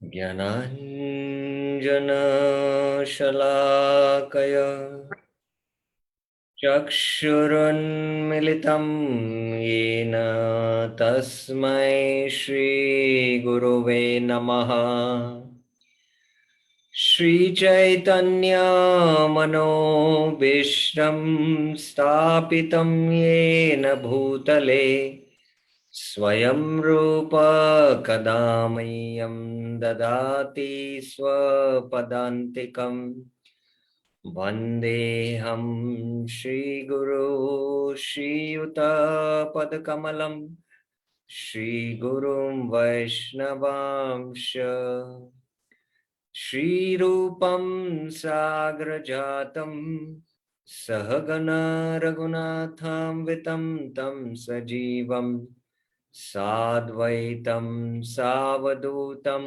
ज्ञानाञ्जनशलाकया चक्षुरुन्मिलितं येन तस्मै श्रीगुरुवे नमः। श्रीचैतन्यमनोभीष्टं स्थापितं येन भूतले स्वयं रूप कदा मह्यं ददाति स्वपदान्तिकम्। वन्देऽहं श्रीगुरो श्रीयुतपदकमलं श्रीगुरुं वैष्णवांश श्रीरूपं साग्रजातं सहगणा रघुनाथान्वितं तं सजीवं साद्वैतं सावधूतं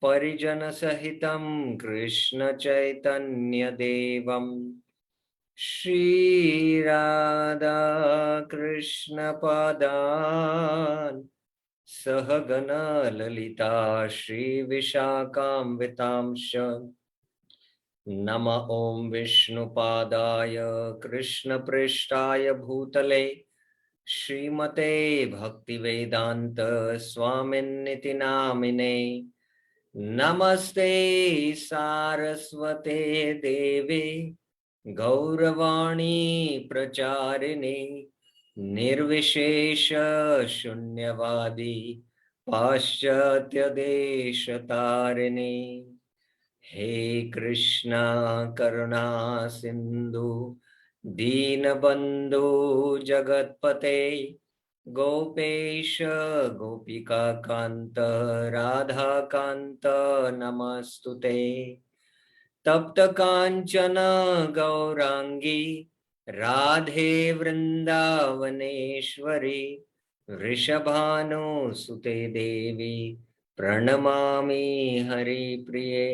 परिजनसहितं कृष्णचैतन्यदेवं श्रीराधाकृष्णपादान् सहगणा ललिता श्रीविशाखान्वितांश्च। नमः ॐ विष्णुपादाय कृष्णपृष्ठाय भूतले श्रीमते भक्तिवेदान्त स्वामिन्निति नामिने। नमस्ते सारस्वते देवे गौरवाणी प्रचारिणे निर्विशेष शून्यवादी पाश्चात्य देश तारिणे। हे कृष्णा करुणा सिंधु दीनबंधु जगतपते गोपेश गोपिका कांत राधा कांत नमस्तुते। तप्त कांचन गौरांगी राधे वृंदावनेश्वरी वृषभानुसुते देवी प्रणमामि हरिप्रिये।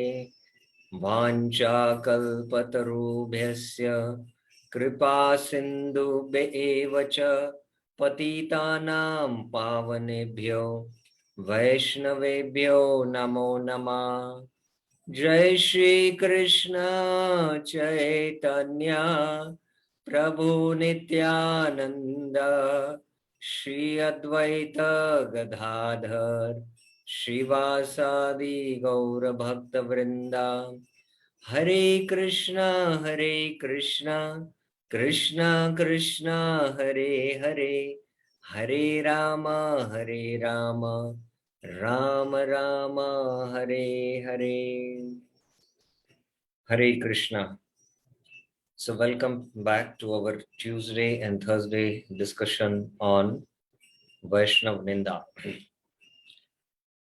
वाञ्छाकल्पतरुभ्यस्य कृपा सिन्धुभ्येव च पतितानां पावनेभ्यो वैष्णवेभ्यो नमो नमः। जय श्री कृष्ण चैतन्य प्रभु नित्यानंद श्री अद्वैत गदाधर श्रीवासादि गौर भक्त वृंदा। हरे Krishna Krishna Krishna Hare Hare Hare Ram Ram Ram Hare Hare. Hare Krishna. So welcome back to our Tuesday and Thursday discussion on Vaishnav Ninda.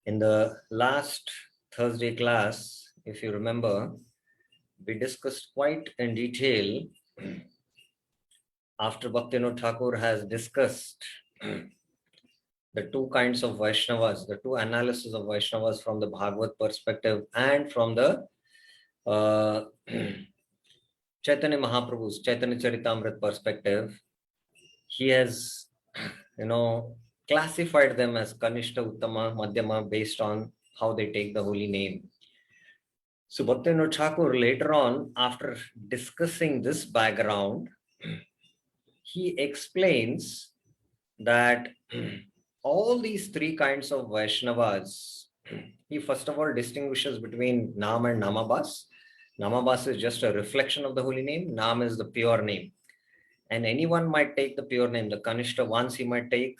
In the last Thursday class, if you remember, we discussed quite in detail after Bhaktivinoda Thakur has discussed the two kinds of Vaishnavas, the two analysis of Vaishnavas from the Bhagavad perspective and from the Chaitanya Mahaprabhu's Chaitanya Charitamrita perspective. He has, classified them as Kanishta, Uttama, Madhyama based on how they take the holy name. So Bhaktivinoda Thakur later on, after discussing this background, he explains that all these three kinds of Vaishnavas, he first of all distinguishes between Nam and Namabhas. Namabhas is just a reflection of the holy name. Nam is the pure name. And anyone might take the pure name. The Kanishta once he might take,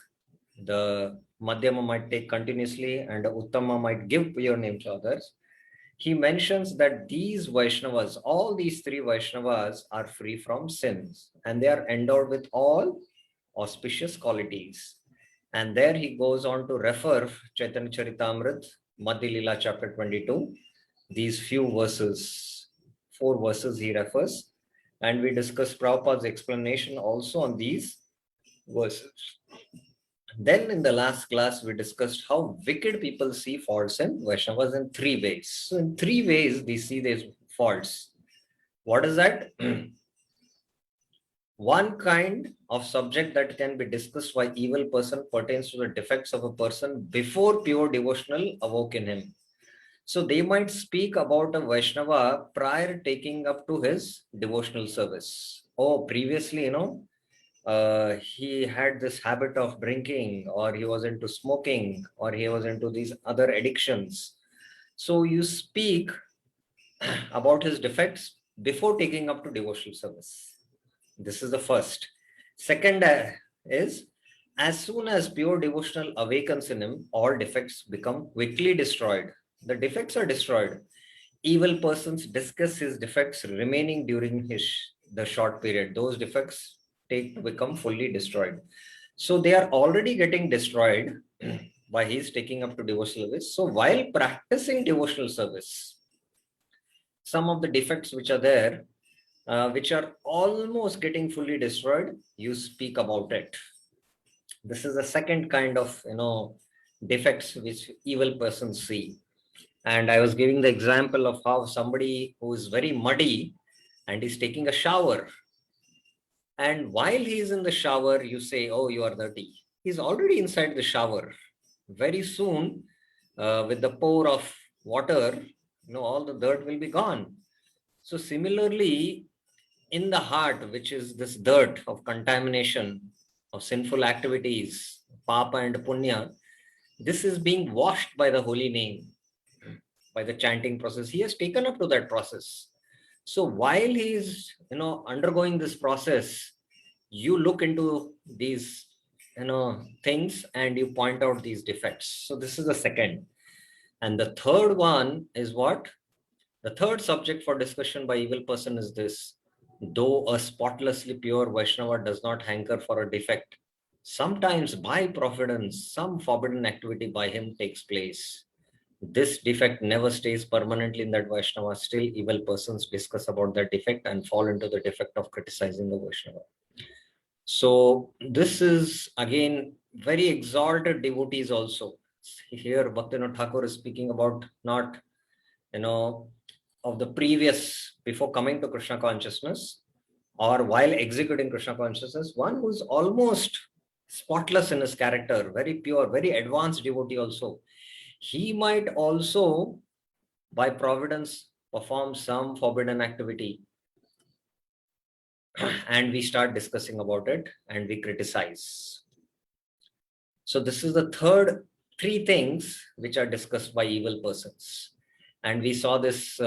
the Madhyama might take continuously, and the Uttama might give pure name to others. He mentions that these Vaishnavas, all these three Vaishnavas are free from sins and they are endowed with all auspicious qualities. And there he goes on to refer Chaitanya Charitamrita, Madhya Lila chapter 22, these few verses, 4 verses he refers. And we discussed Prabhupada's explanation also on these verses. Then in the last class, we discussed how wicked people see faults in Vaishnavas in 3 ways. So in 3 ways, we see these faults. What is that? One kind of subject that can be discussed by evil person pertains to the defects of a person before pure devotional awoke in him. So they might speak about a Vaishnava prior taking up to his devotional service. Oh, previously, he had this habit of drinking, or he was into smoking, or he was into these other addictions. So you speak about his defects before taking up to devotional service. This is the first. Second is, as soon as pure devotional awakens in him, all defects become quickly destroyed. The defects are destroyed. Evil persons discuss his defects remaining during the short period. Those defects become fully destroyed. So they are already getting destroyed by his taking up to devotional service. So while practicing devotional service, some of the defects which are there, which are almost getting fully destroyed, you speak about it. This is the second kind of defects which evil persons see. And I was giving the example of how somebody who is very muddy and is taking a shower, and while he is in the shower, you say, oh, you are dirty. He's already inside the shower. Very soon, with the pour of water, all the dirt will be gone. So similarly, in the heart, which is this dirt of contamination, of sinful activities, papa and punya, this is being washed by the holy name, by the chanting process. He has taken up to that process. So while he is, undergoing this process, you look into these, things, and you point out these defects. So this is the second. And the third one is what? The third subject for discussion by evil person is this: though a spotlessly pure Vaishnava does not hanker for a defect, sometimes by providence, some forbidden activity by him takes place. This defect never stays permanently in that Vaishnava. Still, evil persons discuss about that defect and fall into the defect of criticizing the Vaishnava. So this is again very exalted devotees also. Here, Bhaktivinoda Thakur is speaking about not, of the previous, before coming to Krishna consciousness or while executing Krishna consciousness, one who is almost spotless in his character, very pure, very advanced devotee also. He might also, by providence, perform some forbidden activity, and we start discussing about it and we criticize. So this is the three things which are discussed by evil persons. And we saw this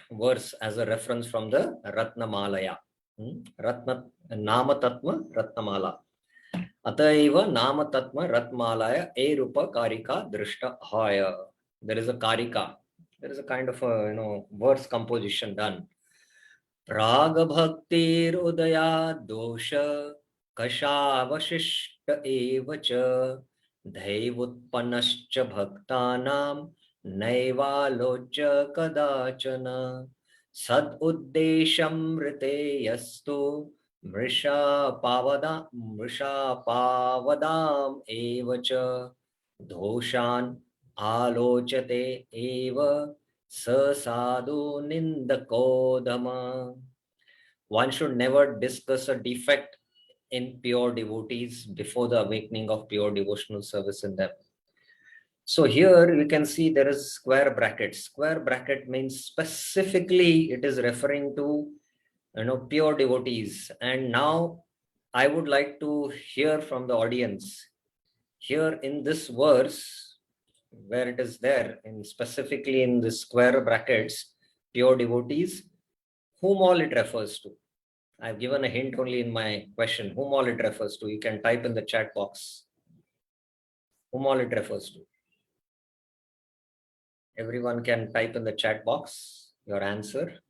verse as a reference from the Ratnamalaya. Nama Tatma Ratnamala. Ataiva Nama Tatma Ratmalaya Erupa Karika Drishta Haya. There is a Karika. There is a kind of a verse composition done. Rag Bhaktir Udaya Dosha Kashavashishta Evacha Dhaivutpanascha Bhaktanam Naivalocha Kadachana Sad Uddesham Riteyastu Mrisha Pavadam Evacha Doshan Alochate Eva Sadhu Nindakodama. One should never discuss a defect in pure devotees before the awakening of pure devotional service in them. So here you can see there is square bracket. Square bracket means specifically it is referring to pure devotees. And now I would like to hear from the audience here in this verse, where it is there, and specifically in the square brackets, pure devotees, whom all it refers to. I've given a hint only in my question, whom all it refers to. You can type in the chat box, whom all it refers to. Everyone can type in the chat box your answer.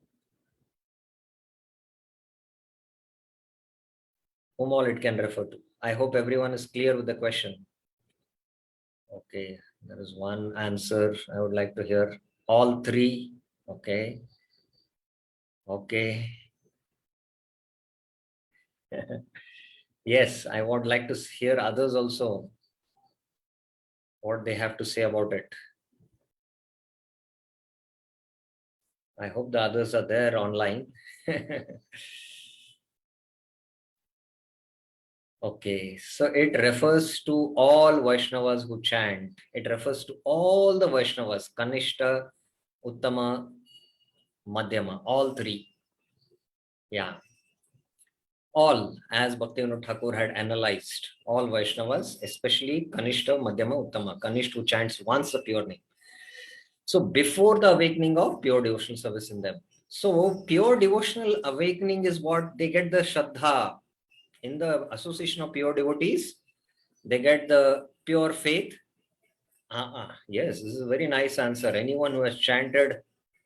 Whom all it can refer to. I hope everyone is clear with the question. Okay, there is one answer. I would like to hear all three. Okay. Okay. Yes, I would like to hear others also, what they have to say about it. I hope the others are there online. Okay, so it refers to all Vaishnavas who chant. It refers to all the Vaishnavas, Kanishta, Uttama, Madhyama, all three. Yeah, all, as Bhaktivinoda Thakur had analyzed, all Vaishnavas, especially Kanishta, Madhyama, Uttama. Kanishta who chants once the pure name. So before the awakening of pure devotional service in them. So pure devotional awakening is what they get the Shraddha. In the association of pure devotees, they get the pure faith. Yes, this is a very nice answer. Anyone who has chanted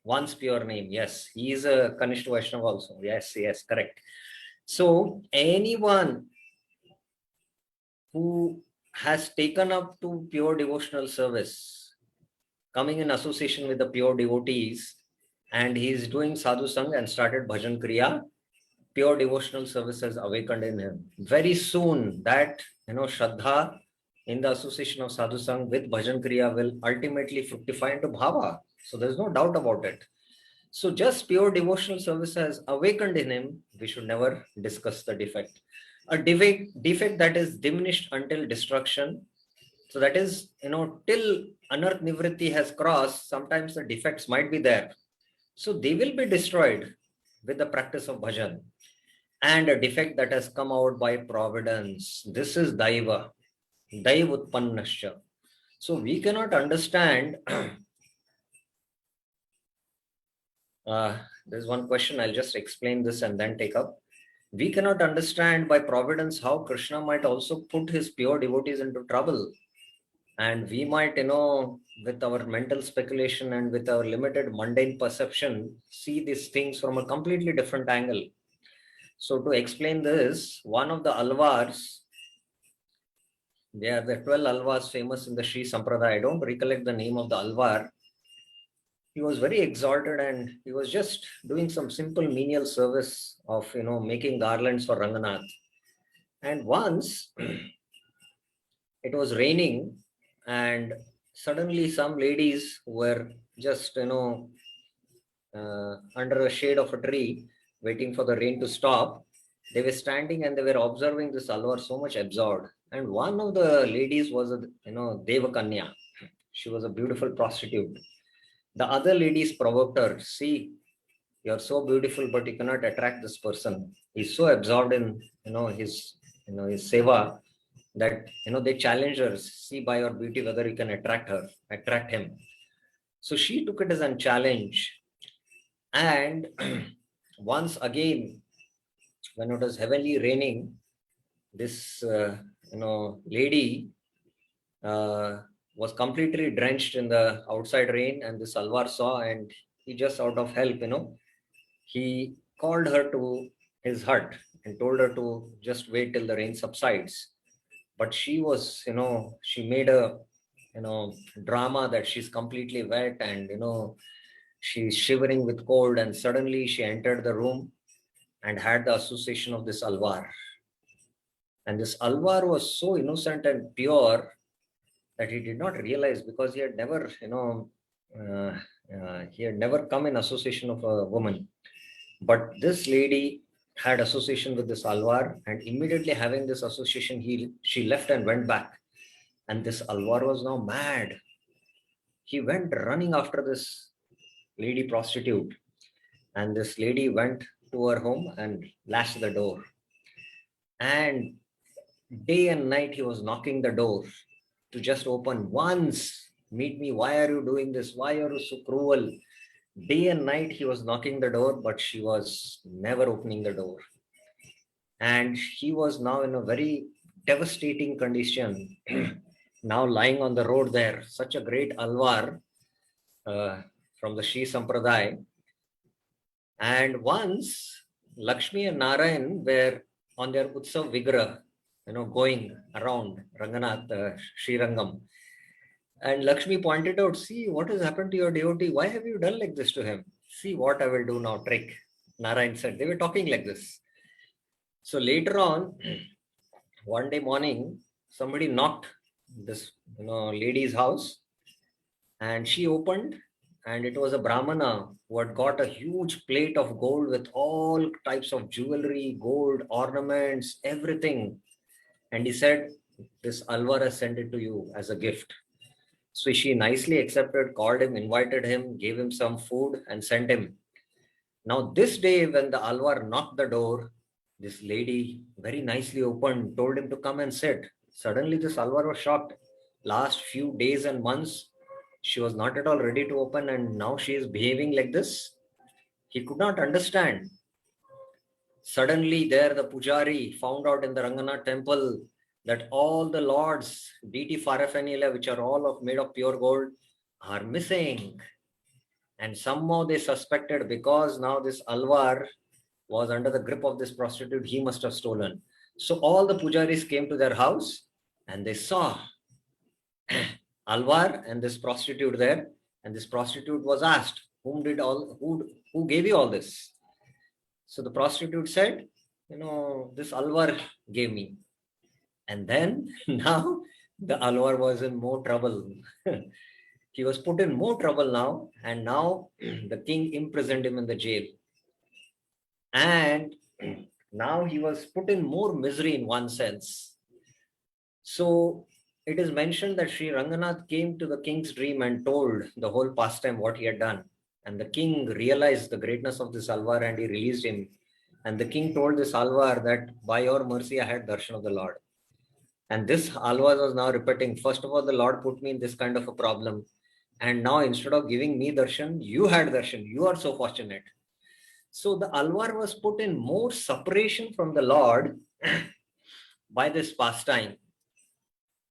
once pure name, yes, he is a Kanishta Vaishnava also. Yes, yes, correct. So anyone who has taken up to pure devotional service, coming in association with the pure devotees, and he is doing sadhu sang and started bhajan kriya, pure devotional service has awakened in him. Very soon that, Shraddha in the association of sadhu sang with bhajan kriya will ultimately fructify into bhava. So there's no doubt about it. So just pure devotional service has awakened in him. We should never discuss the defect. A defect that is diminished until destruction. So that is, till anarth nivritti has crossed, sometimes the defects might be there. So they will be destroyed with the practice of bhajan. And a defect that has come out by providence. This is daiva, daiv utpannasya. So we cannot understand. There's one question, I'll just explain this and then take up. We cannot understand by providence how Krishna might also put his pure devotees into trouble. And we might, with our mental speculation and with our limited mundane perception, see these things from a completely different angle. So to explain this, one of the alvars, there are the 12 alvars famous in the Sri Sampradaya. I don't recollect the name of the alvar. He was very exalted and he was just doing some simple menial service of, making garlands for Ranganath. And once it was raining and suddenly some ladies were just, under a shade of a tree waiting for the rain to stop. They were standing and they were observing this alvar so much absorbed. And one of the ladies was, Devakanya. She was a beautiful prostitute. The other ladies provoked her. See, you're so beautiful, but you cannot attract this person. He's so absorbed in, his seva that, they challenged her. See by your beauty whether you can attract him. So she took it as a challenge. And once again, when it was heavily raining, this, lady was completely drenched in the outside rain, and this alvar saw, and he just out of help, he called her to his hut and told her to just wait till the rain subsides. But she was, she made a, drama that she's completely wet and, she's shivering with cold, and suddenly she entered the room and had the association of this alvar. And this alvar was so innocent and pure that he did not realize, because he had never, he had never come in association of a woman. But this lady had association with this alvar, and immediately having this association, she left and went back. And this alvar was now mad. He went running after this lady prostitute, and this lady went to her home and latched the door. And day and night he was knocking the door to just open once. Meet me. Why are you doing this? Why are you so cruel? Day and night he was knocking the door, but she was never opening the door. And he was now in a very devastating condition, now lying on the road there. Such a great alvar from the Sri Sampradaya. And once Lakshmi and Narayan were on their Utsav Vigraha, going around Ranganath, Sri Rangam. And Lakshmi pointed out, see what has happened to your devotee. Why have you done like this to him? See what I will do now, trick. Narayan said. They were talking like this. So later on, one day morning, somebody knocked this, lady's house, and she opened, and it was a Brahmana who had got a huge plate of gold with all types of jewelry, gold, ornaments, everything. And he said, this Alvar has sent it to you as a gift. So she nicely accepted, called him, invited him, gave him some food, and sent him. Now, this day, when the Alvar knocked the door, this lady very nicely opened, told him to come and sit. Suddenly, this Alvar was shocked. Last few days and months, she was not at all ready to open, and now she is behaving like this. He could not understand. Suddenly, there the Pujari found out in the Ranganath temple that all the lords, deity paraphernalia, which are all made of pure gold, are missing. And somehow they suspected, because now this Alvar was under the grip of this prostitute, he must have stolen. So all the pujaris came to their house and they saw Alvar and this prostitute there. And this prostitute was asked, who gave you all this? So the prostitute said, this Alvar gave me. And then now the Alvar was in more trouble. He was put in more trouble now, and now the king imprisoned him in the jail. And now he was put in more misery in one sense. So it is mentioned that Sri Ranganath came to the king's dream and told the whole pastime what he had done. And the king realized the greatness of this Alvar and he released him. And the king told this Alvar that by your mercy I had darshan of the Lord. And this Alvar was now repeating, first of all, the Lord put me in this kind of a problem. And now instead of giving me darshan, you had darshan. You are so fortunate. So the Alvar was put in more separation from the Lord by this pastime.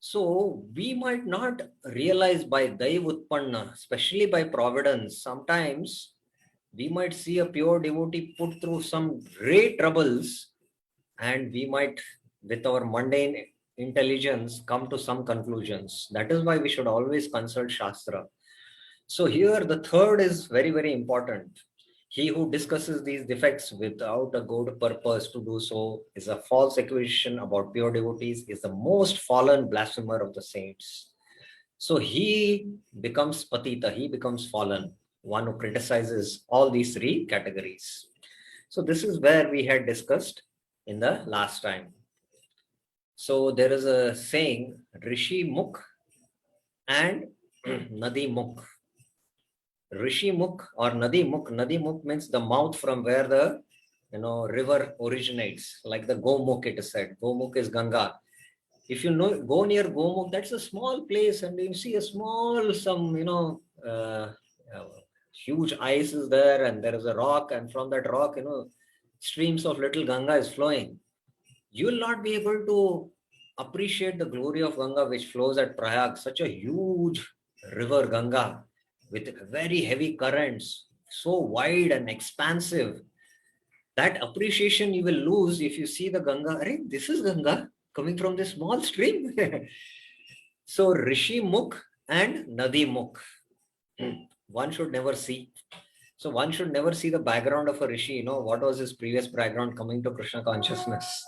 So we might not realize by Daiv Utpanna, especially by providence, sometimes we might see a pure devotee put through some great troubles, and we might, with our mundane intelligence, come to some conclusions. That is why we should always consult Shastra. So here the third is very, very important. He who discusses these defects without a good purpose to do so is a false accusation about pure devotees, is the most fallen blasphemer of the saints. So he becomes patita, he becomes fallen, one who criticizes all these three categories. So this is where we had discussed in the last time. So there is a saying, Rishi Mukh and Nadi Mukh. Rishi Mukh or Nadi Mukh means the mouth from where the river originates, like the Gomukh it is said. Gomukh is Ganga. If you go near Gomukh, that's a small place, and you see a small huge ice is there, and there is a rock, and from that rock streams of little Ganga is flowing. You will not be able to appreciate the glory of Ganga which flows at Prayag, such a huge river Ganga with very heavy currents, so wide and expansive. That appreciation you will lose if you see the Ganga. This is Ganga coming from this small stream. So Rishi Mukh and Nadi Mukh, one should never see. So one should never see the background of a Rishi. What was his previous background coming to Krishna consciousness?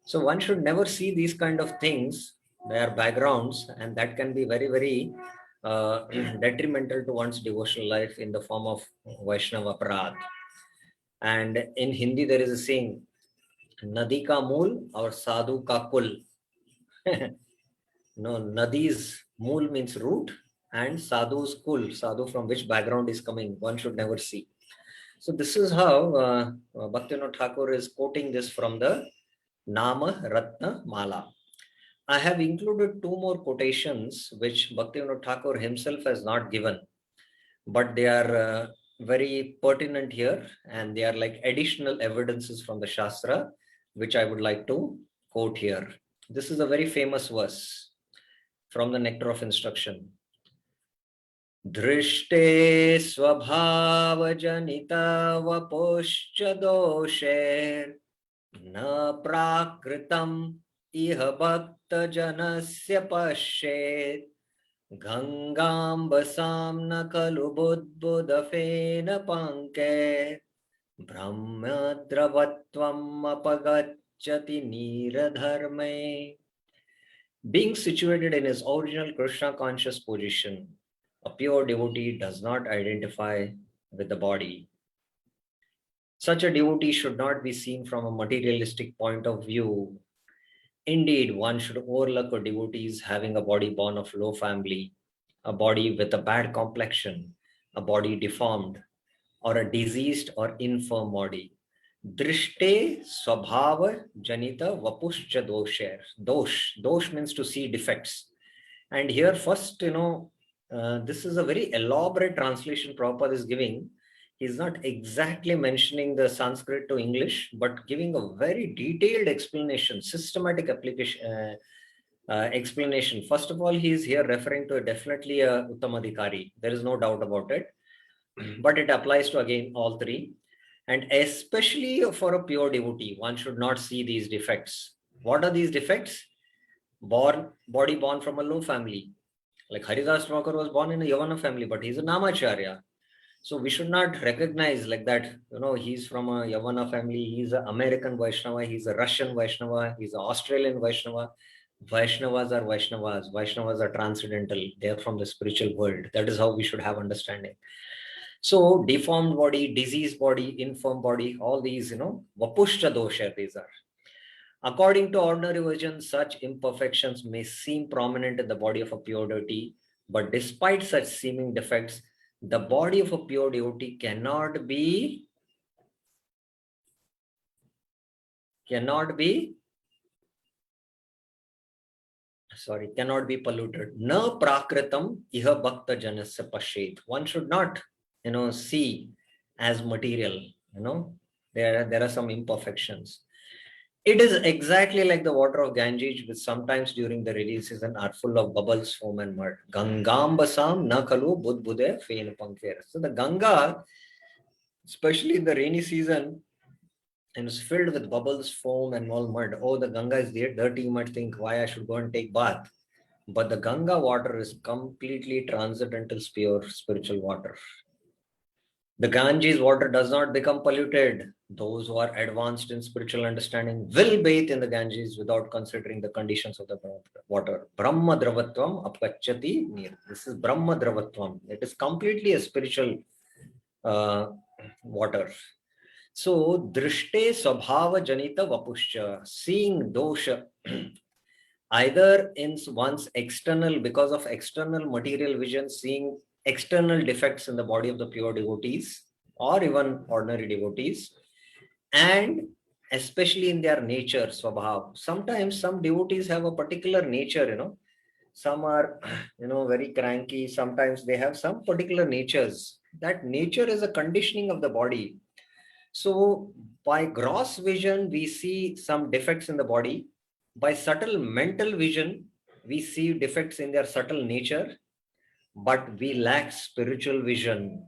So one should never see these kind of things. They are backgrounds, and that can be very, very detrimental to one's devotional life in the form of Vaishnava Aparadh. And in Hindi, there is a saying, Nadi ka mool or sadhu ka kul. Nadi's mool means root, and sadhu's kul, sadhu from which background is coming, one should never see. So this is how Bhaktivinoda Thakur is quoting this from the Nama Ratna Mala. I have included two more quotations which Bhaktivinoda Thakur himself has not given, but they are very pertinent here, and they are like additional evidences from the Shastra, which I would like to quote here. This is a very famous verse from the Nectar of Instruction. Drishte svabhava janita vaposhcha dosher na prakritam iha bhakta janasya pashet Gangambasam na kalu buddhudafena panke brahmadravatvam apagacchati niradharme. Being situated in his original Krishna conscious position, a pure devotee does not identify with the body. Such a devotee should not be seen from a materialistic point of view. Indeed, one should overlook a devotees having a body born of low family, a body with a bad complexion, a body deformed, or a diseased or infirm body. Drishte swabhava janita vapushcha dosher. Dosh means to see defects. And here first, this is a very elaborate translation Prabhupada is giving. He's not exactly mentioning the Sanskrit to English, but giving a very detailed explanation, systematic application, explanation. First of all, he is here referring to definitely a Uttamadhikari. There is no doubt about it. But it applies to again all three. And especially for a pure devotee, one should not see these defects. What are these defects? Body born from a low family. Like Haridas Thakur was born in a Yavana family, but he's a Namacharya. So we should not recognize like that, he's from a Yavana family, he's an American Vaishnava, he's a Russian Vaishnava, he's an Australian Vaishnava. Vaishnavas are Vaishnavas. Vaishnavas are transcendental. They are from the spiritual world. That is how we should have understanding. So deformed body, diseased body, infirm body, all these, vapushcha dosha, these are. According to ordinary vision, such imperfections may seem prominent in the body of a pure devotee, but despite such seeming defects, the body of a pure devotee cannot be polluted. Na prakritam iha bhakta janasya pashet. One should not, see as material, there are some imperfections. It is exactly like the water of Ganges, which sometimes during the rainy season are full of bubbles, foam and mud. Gangambasam na kalu budbude fein pankher. So the Ganga, especially in the rainy season, and is filled with bubbles, foam and all mud. Oh, the Ganga is there, dirty. You might think why I should go and take bath. But the Ganga water is completely transcendental, pure spiritual water. The Ganges water does not become polluted. Those who are advanced in spiritual understanding will bathe in the Ganges without considering the conditions of the water. Brahma dravatvam apachati nir. This is Brahma dravatvam. It is completely a spiritual water. So, drishte swabhava janita vapushcha, seeing dosha, either in one's external, because of external material vision, seeing external defects in the body of the pure devotees or even ordinary devotees, and especially in their nature, swabhav. Sometimes some devotees have a particular nature, some are, very cranky. Sometimes they have some particular natures. That nature is a conditioning of the body. So by gross vision, we see some defects in the body. By subtle mental vision, we see defects in their subtle nature, but we lack spiritual vision.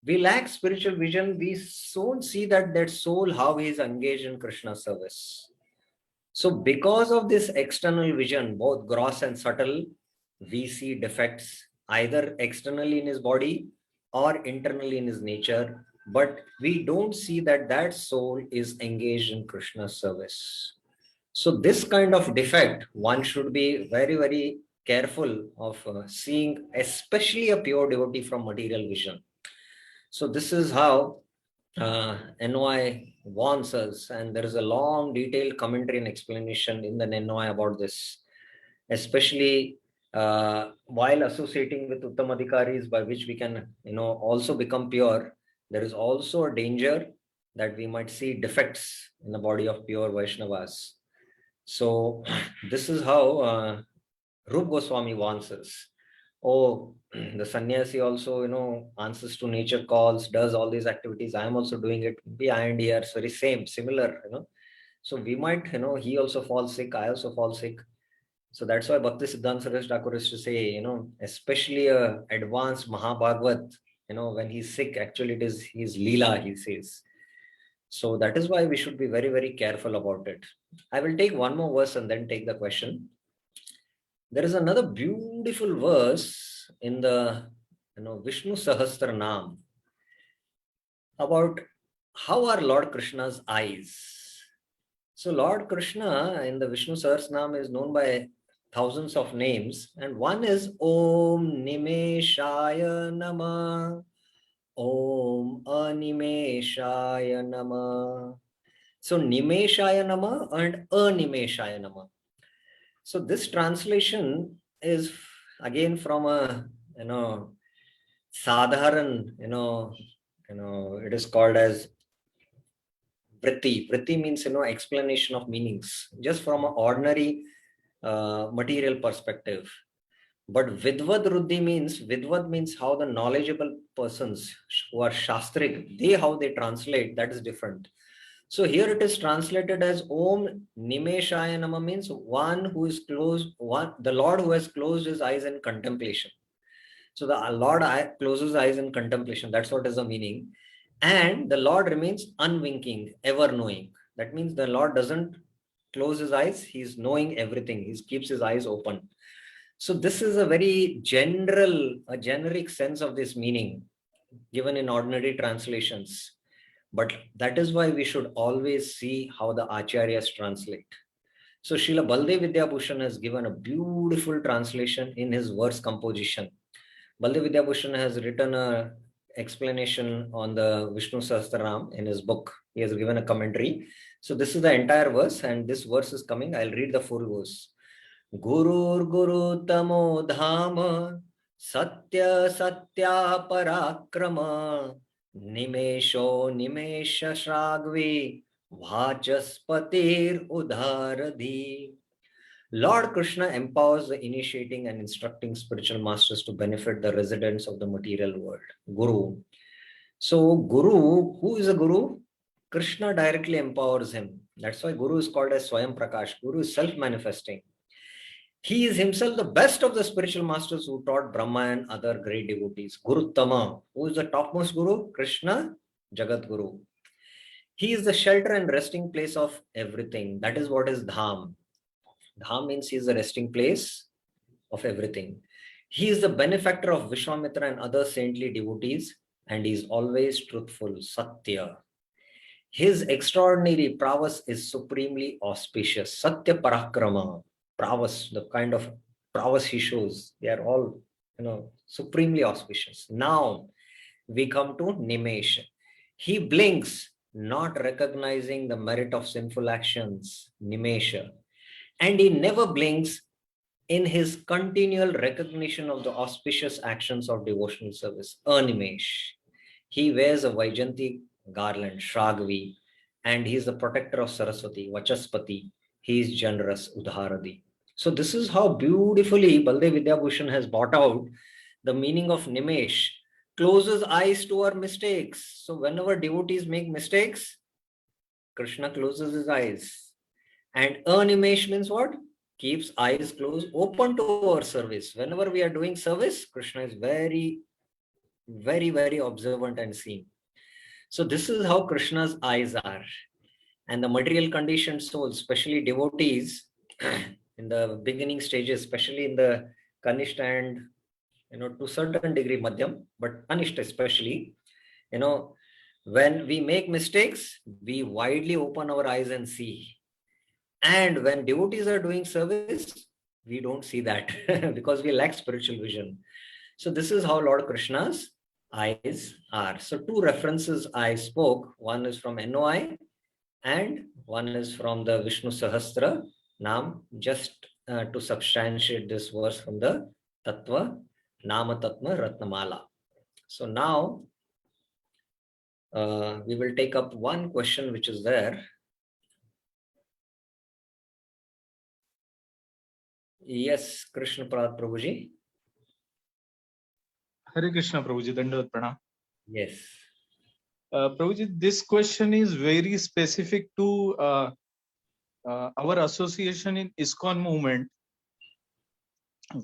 We soon see that soul, how he is engaged in Krishna service. So because of this external vision, both gross and subtle, we see defects either externally in his body or internally in his nature, but we don't see that soul is engaged in Krishna service. So this kind of defect, one should be very, very careful of seeing, especially a pure devotee from material vision. So this is how NOI warns us, and there is a long detailed commentary and explanation in the NOI about this, especially while associating with Uttamadhikaris, by which we can also become pure. There is also a danger that we might see defects in the body of pure Vaishnavas. So this is how Rup Goswami warns us. Oh, the sannyasi also, answers to nature calls, does all these activities. I am also doing it. Be and here, it's very similar, So we might, he also falls sick, I also fall sick. So that's why Bhakti Siddhanta Saraswati Thakur is to say, especially a advanced Mahabhagavat, when he's sick, actually it is his Leela, he says. So that is why we should be very, very careful about it. I will take one more verse and then take the question. There is another beautiful verse in the Vishnu Sahasranam about how are Lord Krishna's eyes. So Lord Krishna in the Vishnu Sahasranam is known by thousands of names, and one is Om Nimeshaya Nama, Om Animeshaya Nama. So Nimeshaya Nama and Animeshaya Nama. So this translation is again from a sadharan, it is called as vritti. Vritti means explanation of meanings, just from an ordinary material perspective. But Vidvad Ruddhi means, Vidvad means how the knowledgeable persons who are Shastrik, how they translate, that is different. So here it is translated as Om Nimeshaya Nama means one who is closed, the Lord who has closed his eyes in contemplation. So the Lord closes eyes in contemplation. That's what is the meaning. And the Lord remains unwinking, ever knowing. That means the Lord doesn't close his eyes. He's knowing everything. He keeps his eyes open. So this is a very generic sense of this meaning given in ordinary translations. But that is why we should always see how the acharyas translate. So Srila Baldev Vidyabhushan has given a beautiful translation in his verse composition. Baldev Vidyabhushan has written a explanation on the Vishnu Sahasranam in his book. He has given a commentary. So this is the entire verse, and this verse is coming. I'll read the full verse. Gurur Guru Tamo Dhama Satya Satya Parakrama Nimesho Nimesha Shragvi Vachaspatir Udharadhi. Lord Krishna empowers the initiating and instructing spiritual masters to benefit the residents of the material world. Guru. So Guru, who is a Guru? Krishna directly empowers him. That's why Guru is called as Swayam Prakash. Guru is self-manifesting. He is himself the best of the spiritual masters who taught Brahma and other great devotees. Guru Tama, who is the topmost Guru? Krishna, Jagat Guru. He is the shelter and resting place of everything. That is what is Dham. Dham means he is the resting place of everything. He is the benefactor of Vishwamitra and other saintly devotees, and he is always truthful, Satya. His extraordinary prowess is supremely auspicious. Satya Parakrama, prowess, the kind of prowess he shows, they are all, supremely auspicious. Now we come to Nimesh. He blinks, not recognizing the merit of sinful actions, Nimesha. And he never blinks in his continual recognition of the auspicious actions of devotional service, Animesh. He wears a Vaijanti garland, Shragvi, and he is the protector of Saraswati, Vachaspati. He is generous, Udharadi. So this is how beautifully Baldev Vidyabhushan has brought out the meaning of Nimesh. Closes eyes to our mistakes. So whenever devotees make mistakes, Krishna closes his eyes. And Animesh means what? Keeps eyes closed, open to our service. Whenever we are doing service, Krishna is very, very, very observant and seen. So this is how Krishna's eyes are. And the material conditioned souls, especially devotees, in the beginning stages, especially in the Kanishta and, to certain degree Madhyam, but Kanishta especially, when we make mistakes, we widely open our eyes and see. And when devotees are doing service, we don't see that because we lack spiritual vision. So this is how Lord Krishna's eyes are. So two references I spoke. One is from NOI and one is from the Vishnu Sahasra Nam, just to substantiate this verse from the Tattva, Nama Tattva Ratnamala. So now we will take up one question which is there. Yes, Krishna Prabhuji. Hare Krishna Prabhuji, Dandavat Pranam. Yes. Prabhuji, this question is very specific to our association in ISKCON movement.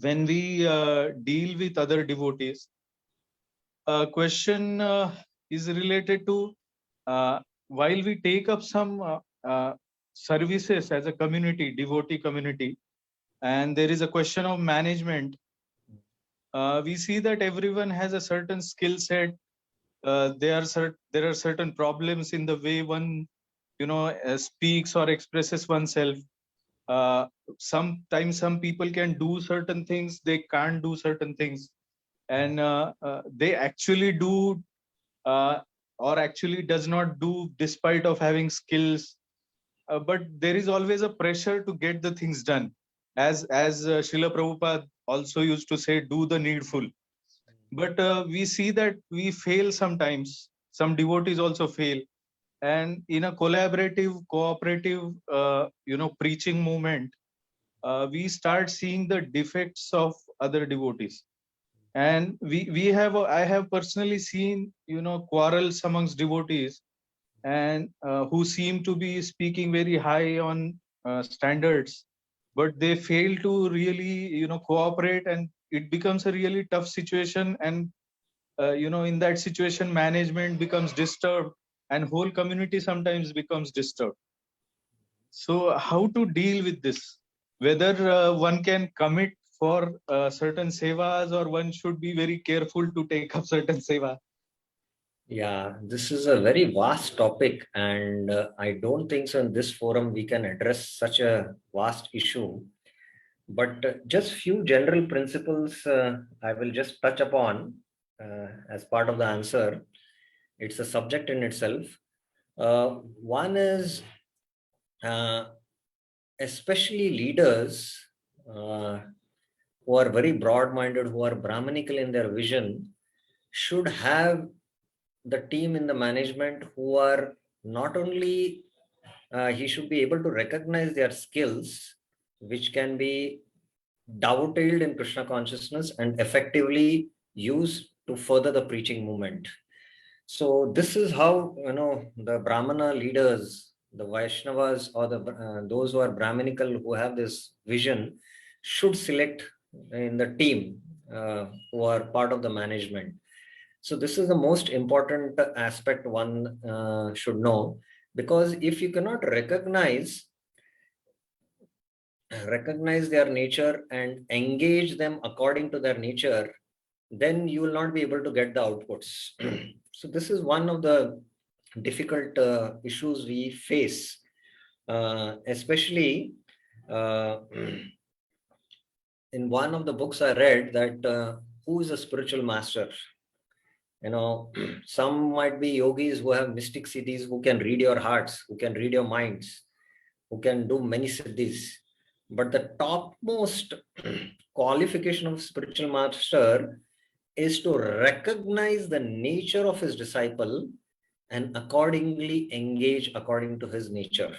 When we deal with other devotees, question is related to while we take up some services as a community, devotee community, and there is a question of management, we see that everyone has a certain skill set. There are certain problems in the way one speaks or expresses oneself. Sometimes some people can do certain things, they can't do certain things, and they actually do or actually does not do despite of having skills but there is always a pressure to get the things done. As Srila Prabhupada also used to say, do the needful. But we see that we fail sometimes. Some devotees also fail. And in a collaborative, cooperative, preaching movement, we start seeing the defects of other devotees. And I have personally seen, quarrels amongst devotees, and who seem to be speaking very high on standards, but they fail to really, cooperate, and it becomes a really tough situation. And in that situation, management becomes disturbed, and whole community sometimes becomes disturbed. So how to deal with this? Whether one can commit for certain sevas, or one should be very careful to take up certain seva? Yeah, this is a very vast topic, and I don't think so in this forum we can address such a vast issue. But just few general principles I will just touch upon as part of the answer. It's a subject in itself. One is especially leaders who are very broad-minded, who are Brahmanical in their vision, should have the team in the management who are not only, he should be able to recognize their skills, which can be dovetailed in Krishna consciousness and effectively used to further the preaching movement. So this is how, the Brahmana leaders, the Vaishnavas, or those who are Brahmanical, who have this vision, should select in the team who are part of the management. So this is the most important aspect one should know, because if you cannot recognize their nature and engage them according to their nature, then you will not be able to get the outputs. So this is one of the difficult issues we face, especially in one of the books I read that who is a spiritual master? Some might be yogis who have mystic siddhis, who can read your hearts, who can read your minds, who can do many siddhis. But the topmost qualification of spiritual master is to recognize the nature of his disciple and accordingly engage according to his nature.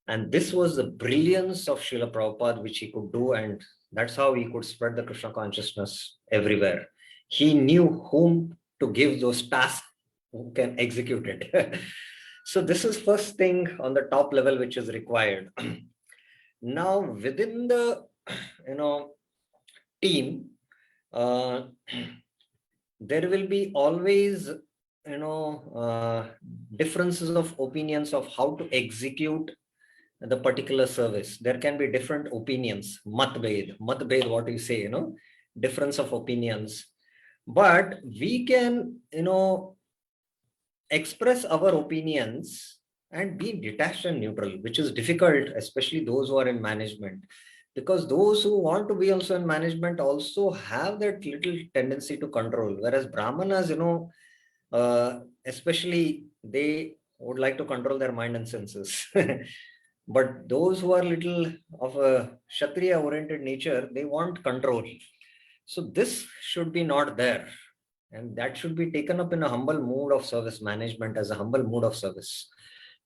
And this was the brilliance of Srila Prabhupada, which he could do, and that's how he could spread the Krishna consciousness everywhere. He knew whom to give those tasks, who can execute it. So this is first thing on the top level which is required. Now within the team, there will be always differences of opinions of how to execute the particular service. There can be different opinions, matbhed, what do you say, difference of opinions. But we can express our opinions and be detached and neutral, which is difficult, especially those who are in management, because those who want to be also in management also have that little tendency to control, whereas Brahmanas, especially they would like to control their mind and senses. But those who are little of a Kshatriya oriented nature, they want control. So this should be not there. And that should be taken up in a humble mood of service, management as a humble mood of service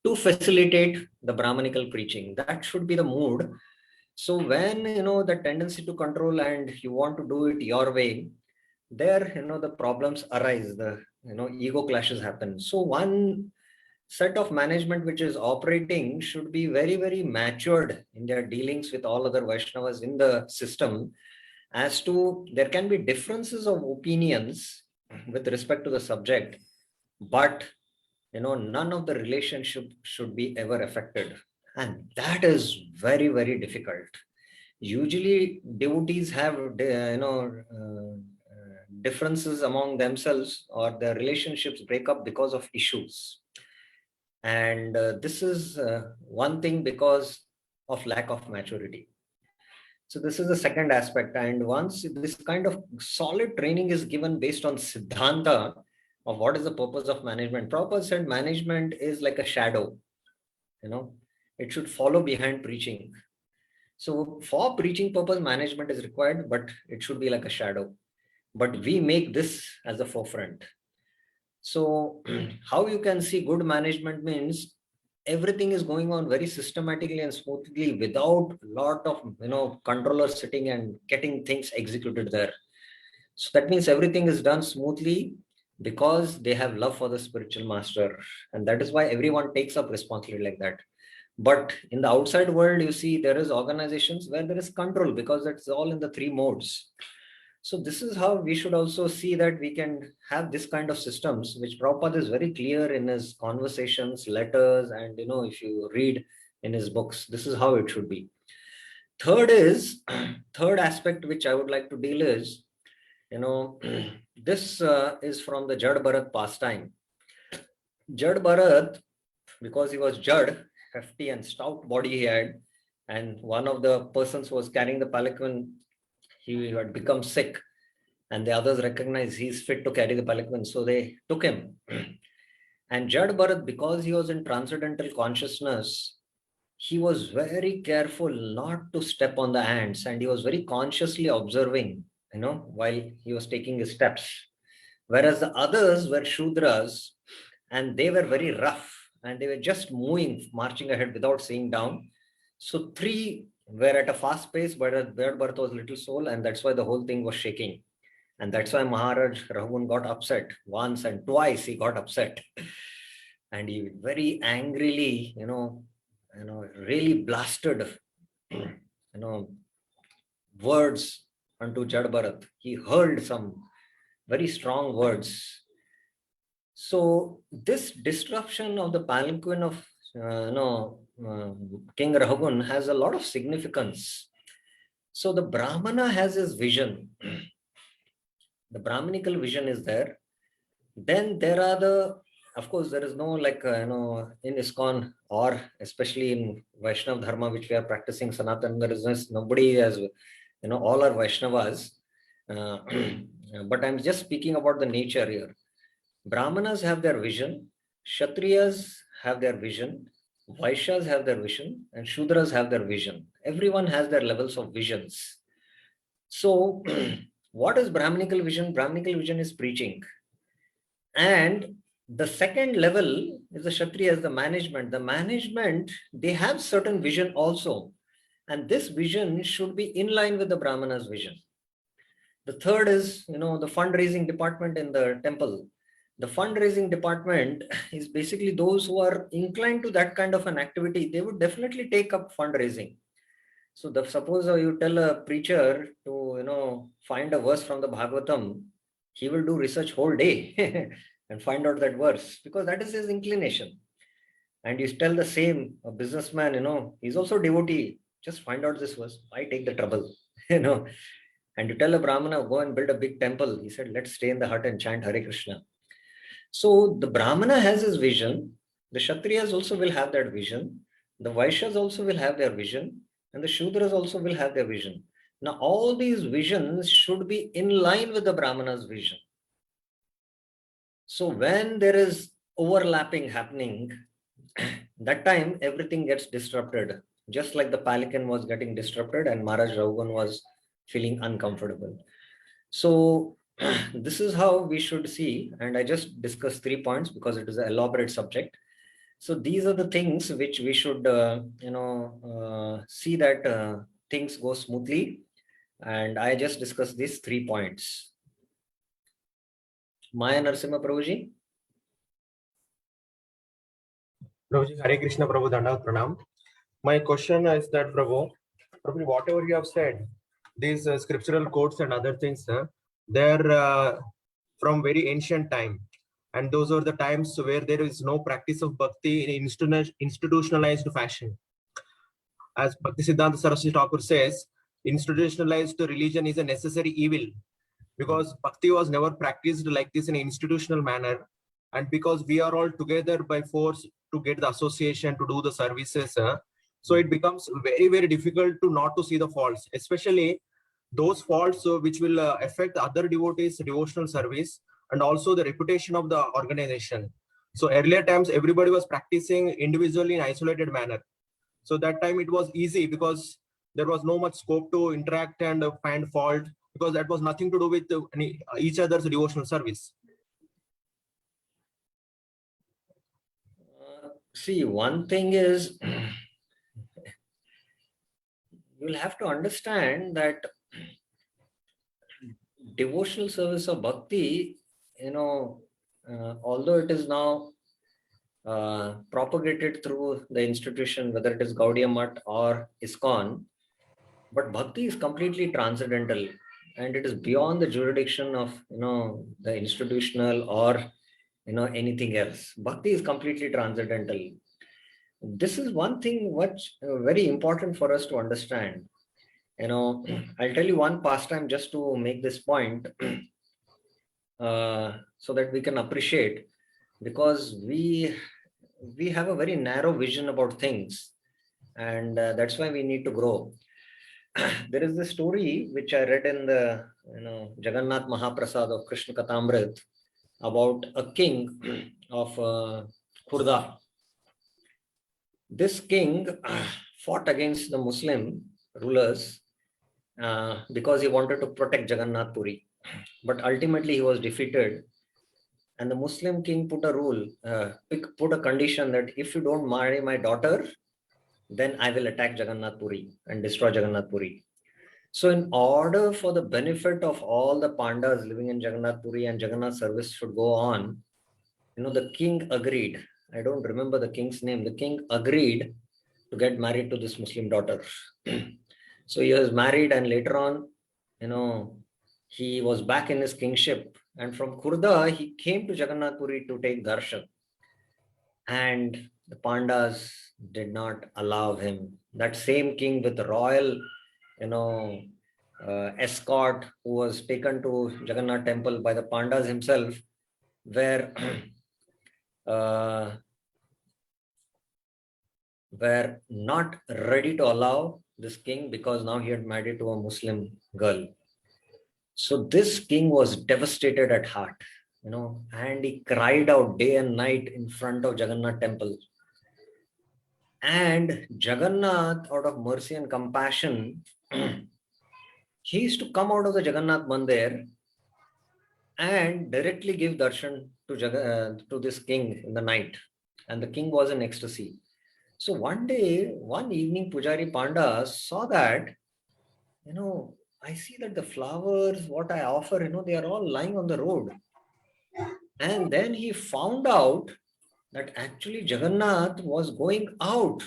to facilitate the Brahmanical preaching. That should be the mood. So when, the tendency to control and you want to do it your way, there, the problems arise, the, ego clashes happen. So one set of management which is operating should be very, very matured in their dealings with all other Vaishnavas in the system, as to there can be differences of opinions with respect to the subject, but none of the relationship should be ever affected. And that is very, very difficult. Usually devotees have differences among themselves, or their relationships break up because of issues. And this is one thing because of lack of maturity. So this is the second aspect. And once this kind of solid training is given based on Siddhanta of what is the purpose of management, Prabhupada said management is like a shadow. It should follow behind preaching. So for preaching purpose, management is required, but it should be like a shadow. But we make this as a forefront. So how you can see good management means everything is going on very systematically and smoothly without a lot of controllers sitting and getting things executed there. So that means everything is done smoothly because they have love for the spiritual master, and that is why everyone takes up responsibility like that. But in the outside world, you see there is organizations where there is control because it's all in the three modes. So this is how we should also see that we can have this kind of systems, which Prabhupada is very clear in his conversations, letters, and if you read in his books, this is how it should be. Third aspect which I would like to deal is, this is from the Jad Bharat pastime. Jad Bharat, because he was Jad, hefty and stout body he had, and one of the persons who was carrying the palanquin, he had become sick, and the others recognized he's fit to carry the palanquin, so they took him. And Jad Bharat, because he was in transcendental consciousness, he was very careful not to step on the ants, and he was very consciously observing, while he was taking his steps. Whereas the others were Shudras, and they were very rough, and they were just moving, marching ahead without seeing down. So three were at a fast pace, but Jad Bharat was little soul, and that's why the whole thing was shaking. And that's why Maharaj Raghuvan got upset. Once and twice he got upset. And he very angrily, really blasted, words unto Jad Bharat. He hurled some very strong words. So this disruption of the palanquin of King Raghuvan has a lot of significance. So the Brahmana has his vision. The Brahminical vision is there. Then there are of course, there is no in ISKCON or especially in Vaishnav Dharma, which we are practicing Sanatana, there is nobody as, all are Vaishnavas. But I'm just speaking about the nature here. Brahmanas have their vision, Kshatriyas have their vision, Vaishyas have their vision, and Shudras have their vision. Everyone has their levels of visions. So what is Brahminical vision? Brahminical vision is preaching. And the second level is the Kshatriyas, the management. The management, they have certain vision also. And this vision should be in line with the Brahmana's vision. The third is, the fundraising department in the temple. The fundraising department is basically those who are inclined to that kind of an activity. They would definitely take up fundraising. So suppose you tell a preacher to, find a verse from the Bhagavatam, he will do research whole day and find out that verse because that is his inclination. And you tell the same, a businessman, he's also devotee, just find out this verse. I take the trouble, And you tell a Brahmana, go and build a big temple. He said, let's stay in the hut and chant Hare Krishna. So the Brahmana has his vision. The Kshatriyas also will have that vision. The Vaishyas also will have their vision. And the Shudras also will have their vision. Now, all these visions should be in line with the Brahmana's vision. So when there is overlapping happening, that time everything gets disrupted. Just like the palanquin was getting disrupted and Maharaj Raghuvan was feeling uncomfortable. So this is how we should see, and I just discussed 3 points because it is an elaborate subject. So these are the things which we should, see that things go smoothly. And I just discussed these 3 points. Maya Narasimha Prabhuji. Prabhuji, Hare Krishna, Prabhu, Dandavat Pranam. My question is that, Prabhu, whatever you have said, these scriptural quotes and other things, they're from very ancient time. And those are the times where there is no practice of bhakti in institutionalized fashion. As Bhakti Siddhanta Saraswati Thakur says, institutionalized religion is a necessary evil because bhakti was never practiced like this in an institutional manner. And because we are all together by force to get the association to do the services, so it becomes very, very difficult to not to see the faults, especially those faults which will affect other devotees' devotional service and also the reputation of the organization. So earlier times, everybody was practicing individually in isolated manner. So that time it was easy because there was no much scope to interact and find fault, because that was nothing to do with each other's devotional service. See, one thing is, you'll have to understand that devotional service of bhakti, although it is now propagated through the institution, whether it is Gaudiya Math or ISKCON, but bhakti is completely transcendental, and it is beyond the jurisdiction of the institutional or anything else. Bhakti is completely transcendental. This is one thing which very important for us to understand. I'll tell you one pastime just to make this point, so that we can appreciate, because we have a very narrow vision about things, and that's why we need to grow. There is this story which I read in the Jagannath Mahaprasad of Krishna Katamrit about a king of Khurda. This king fought against the Muslim rulers because he wanted to protect Jagannath Puri, but ultimately he was defeated. And the Muslim king put a rule, put a condition that if you don't marry my daughter, then I will attack Jagannath Puri and destroy Jagannath Puri. So in order for the benefit of all the Pandas living in Jagannath Puri and Jagannath service should go on, the king agreed. I don't remember the king's name. The king agreed to get married to this Muslim daughter. So he was married, and later on, he was back in his kingship. And from Khurda, he came to Jagannath Puri to take darshan. And the Pandas did not allow him. That same king with royal, escort, who was taken to Jagannath temple by the Pandas himself, were not ready to allow this king, because now he had married to a Muslim girl. So this king was devastated at heart, and he cried out day and night in front of Jagannath temple. And Jagannath, out of mercy and compassion, he used to come out of the Jagannath Mandir and directly give darshan to this king in the night. And the king was in ecstasy. So one evening, Pujari Panda saw that, I see that the flowers, what I offer, they are all lying on the road. And then he found out that actually Jagannath was going out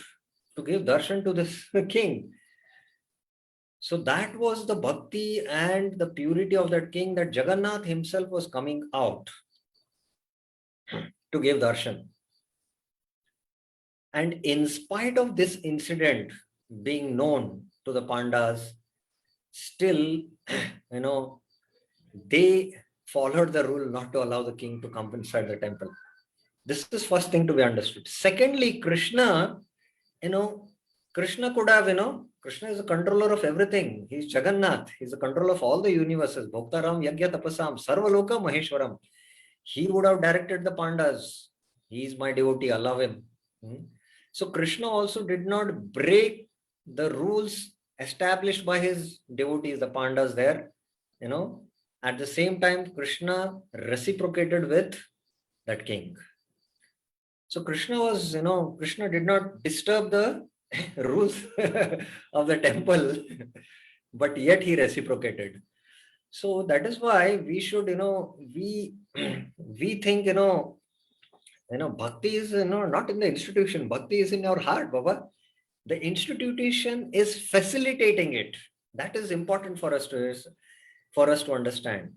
to give darshan to this king. So that was the bhakti and the purity of that king, that Jagannath himself was coming out to give darshan. And in spite of this incident being known to the Pandas, still, they followed the rule not to allow the king to come inside the temple. This is first thing to be understood. Secondly, Krishna, Krishna could have, Krishna is a controller of everything. He's Jagannath. He's a controller of all the universes. Bhoktaram, Yagya Tapasam, Sarvaloka Maheshwaram. He would have directed the Pandas. He is my devotee, allow him. So Krishna also did not break the rules established by his devotees, the Pandas there. At the same time, Krishna reciprocated with that king. So Krishna did not disturb the rules of the temple, but yet he reciprocated. So that is why we should, we think, bhakti is, not in the institution. Bhakti is in our heart, Baba. The institution is facilitating it. That is important for us to understand.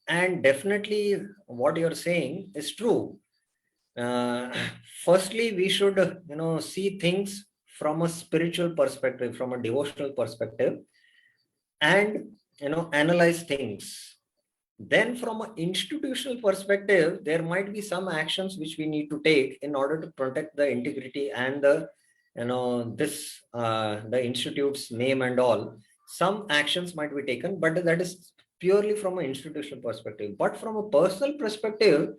And definitely what you're saying is true. Firstly, we should, see things from a spiritual perspective, from a devotional perspective, and, analyze things. Then from an institutional perspective, there might be some actions which we need to take in order to protect the integrity and the, the institute's name and all. Some actions might be taken, but that is purely from an institutional perspective. But from a personal perspective,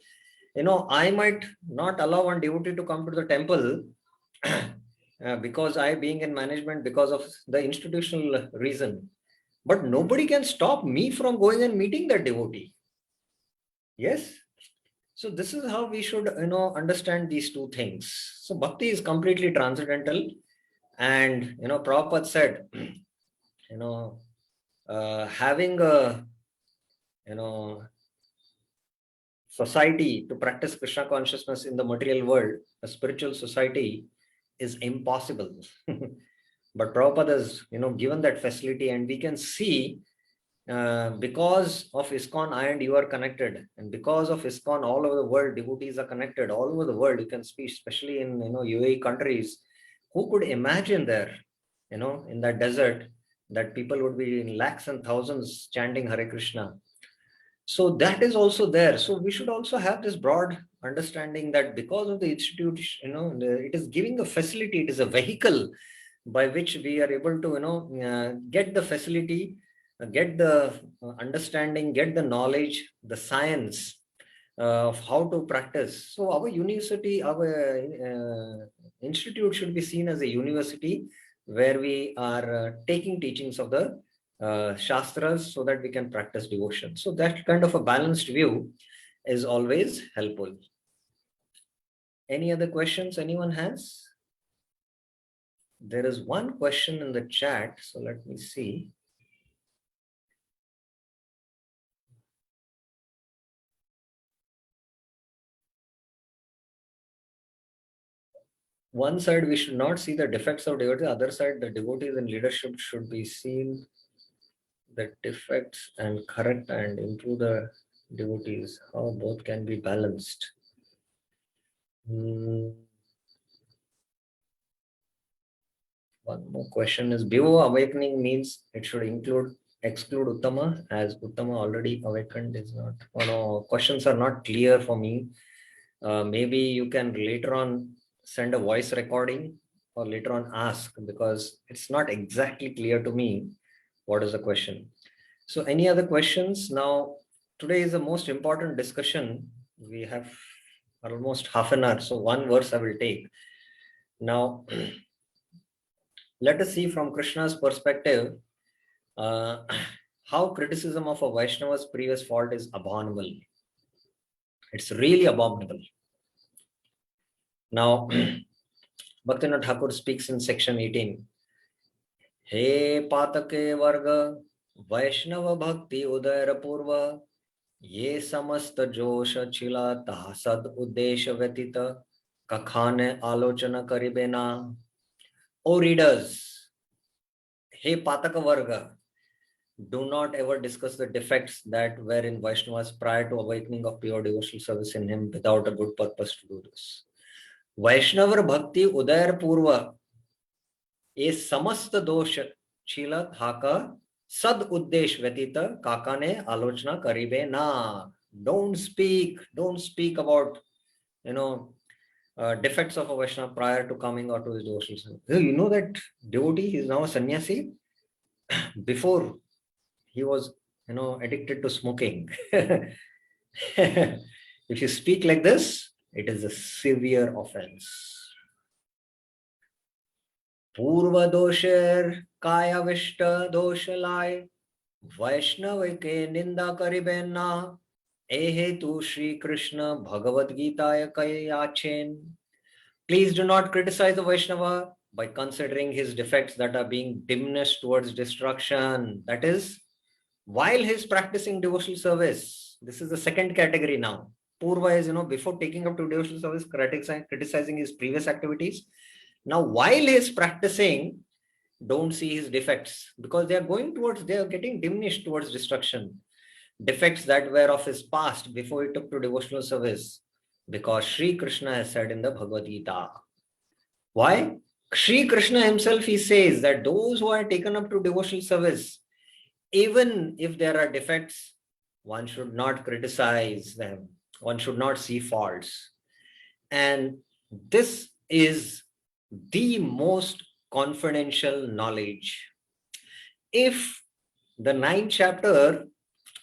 I might not allow one devotee to come to the temple because I being in management because of the institutional reason. But nobody can stop me from going and meeting that devotee. Yes. So this is how we should, understand these two things. So bhakti is completely transcendental, and Prabhupada said, having a society to practice Krishna consciousness in the material world, a spiritual society, is impossible. But Prabhupada has, given that facility, and we can see because of ISKCON, I and you are connected, and because of ISKCON, all over the world, devotees are connected all over the world. You can speak, especially in UAE countries. Who could imagine there, in that desert, that people would be in lakhs and thousands chanting Hare Krishna? So that is also there. So we should also have this broad understanding that because of the institute, it is giving a facility, it is a vehicle by which we are able to, get the facility, get the understanding, get the knowledge, the science of how to practice. So our university, our institute should be seen as a university where we are taking teachings of the Shastras so that we can practice devotion. So that kind of a balanced view is always helpful. Any other questions anyone has? There is one question in the chat, so let me see. One side, we should not see the defects of devotees. The other side, the devotees in leadership should be seen the defects and correct and improve the devotees. How both can be balanced? One more question is, Bhivo awakening means it should exclude Uttama, as Uttama already awakened is not. Oh no, questions are not clear for me. Maybe you can later on send a voice recording or later on ask, because it's not exactly clear to me what is the question. So any other questions? Now, today is the most important discussion. We have almost half an hour, so one verse I will take. Now, let us see from Krishna's perspective how criticism of a Vaishnava's previous fault is abominable. It's really abominable. Now, Bhaktivinoda Thakur speaks in section 18. He patake varga Vaishnava bhakti udayara purva ye samasta josha chila taha sad uddesha vyatita kakhane alochana karibena. O readers, he pataka varga, do not ever discuss the defects that were in Vaishnavas prior to awakening of pure devotional service in him without a good purpose to do this. Vaishnava bhakti udayar purva ye samasta dosha chila thaka sad uddesh vyatita kakane alochana karibe na. Don't speak about defects of a Vaishnava prior to coming out to his devotional service. You know that devotee is now a sannyasi. Before he was addicted to smoking. If you speak like this, it is a severe offense. Purva dosher kaya vishta doshalai Vaishnav ke ninda karibena ehe tu Shri Krishna Bhagavad Gita yachen. Please do not criticize the Vaishnava by considering his defects that are being dimnished towards destruction. That is, while he's practicing devotional service. This is the second category now. Purva is, before taking up to devotional service, criticizing his previous activities. Now, while he's practicing, don't see his defects, because they are getting diminished towards destruction. Defects that were of his past before he took to devotional service, because Sri Krishna has said in the Bhagavad Gita. Why? Sri Krishna himself, he says that those who are taken up to devotional service, even if there are defects, one should not criticize them. One should not see faults. And this is the most confidential knowledge. If the 9th chapter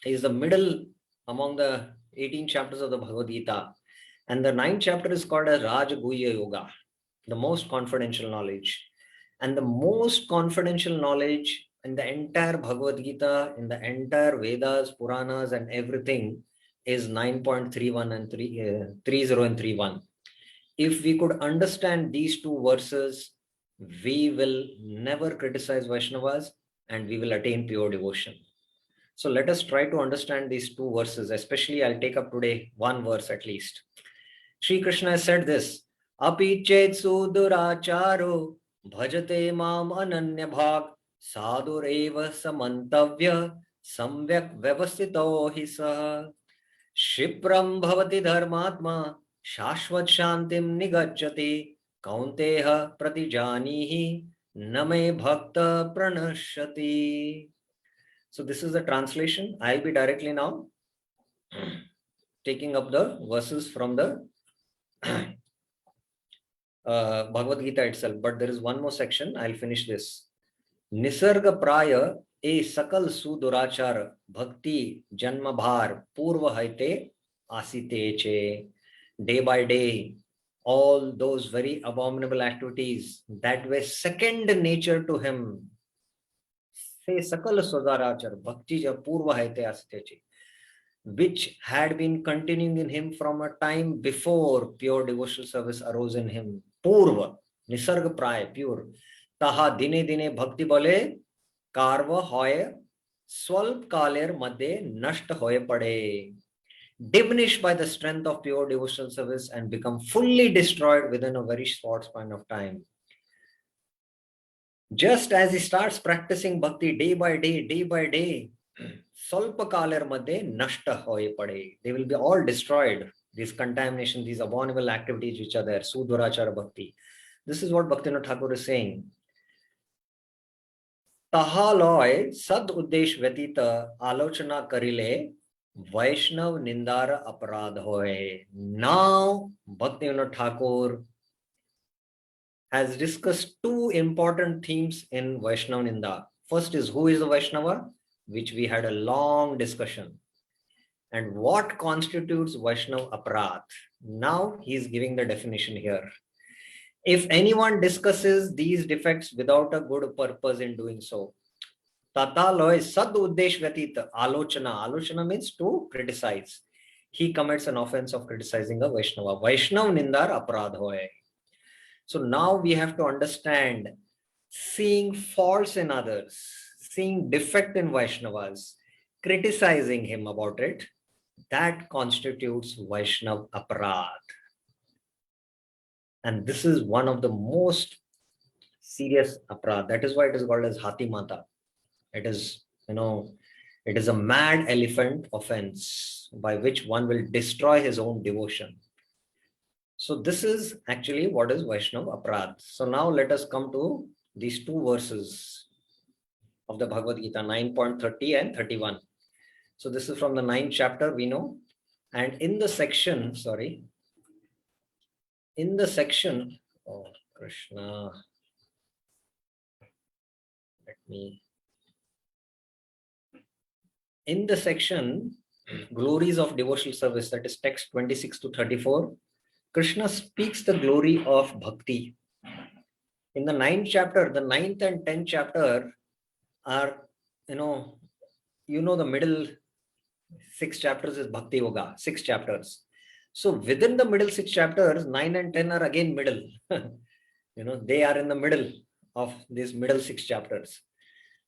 is the middle among the 18 chapters of the Bhagavad Gita, and the 9th chapter is called as Rajaguhya Yoga. the most confidential knowledge. And the most confidential knowledge in the entire Bhagavad Gita, in the entire Vedas, Puranas, and everything is 9.31 and 30 and 31. If we could understand these two verses, we will never criticize Vaishnavas and we will attain pure devotion. So let us try to understand these two verses. Especially, I'll take up today one verse at least. Sri Krishna has said this, Api ched suduracharo bhajate mam ananya bhag sadureva samantavya samvyak vyavasito hi saha Shipram bhavati dharmatma shashvat shantim nigacchati kaunteha pratijanihi name bhakta pranashati. So this is the translation. I'll be directly now taking up the verses from the Bhagavad Gita itself, but there is one more section. I'll finish this. Nisarga praya e sakal sudurachar bhakti janma bhar purva haite asite che. Day by day, all those very abominable activities that were second nature to him. Say sakal sudurachar bhakti purva haite asite che, which had been continuing in him from a time before pure devotional service arose in him. Purva, nisarga praya, pure. Taha dine dine bhakti bale karva hoye swalp kaler madhe nashta hoye pade. Diminished by the strength of pure devotional service and become fully destroyed within a very short span of time. Just as he starts practicing bhakti day by day, Salpa kaler madhe nashta hoye pade. They will be all destroyed. These contamination, these abominable activities which are there, sudurachara bhakti. This is what Bhaktivinoda Thakur is saying. Tahaloy sad uddesh vyatita alochana karile Vaishnav nindara aparadh hoye. Now Bhaktivinoda Thakur has discussed two important themes in Vaishnav Ninda. First is who is the Vaishnava, which we had a long discussion. And what constitutes Vaishnav aparadh? Now he is giving the definition here. If anyone discusses these defects without a good purpose in doing so, tata loy sad uddesh vyatita alochana. Alochana means to criticize. He commits an offense of criticizing a Vaishnava. Vaishnav nindar aparadh hoye. So now we have to understand seeing faults in others, seeing defect in Vaishnavas, criticizing him about it, that constitutes Vaishnav aparadh. And this is one of the most serious aparadh. That is why it is called as Hati Mata. It is, it is a mad elephant offense by which one will destroy his own devotion. So this is actually what is Vaishnav aparadh. So now let us come to these two verses of the Bhagavad Gita, 9.30 and 31. So this is from the 9th chapter, we know. And in the section, oh Krishna, in the section, glories of devotional service, that is text 26 to 34, Krishna speaks the glory of bhakti. In the 9th chapter, the 9th and 10th chapter are, the middle 6 chapters is Bhakti Yoga, 6 chapters. So within the middle 6 chapters, 9 and 10 are again middle. They are in the middle of these middle 6 chapters.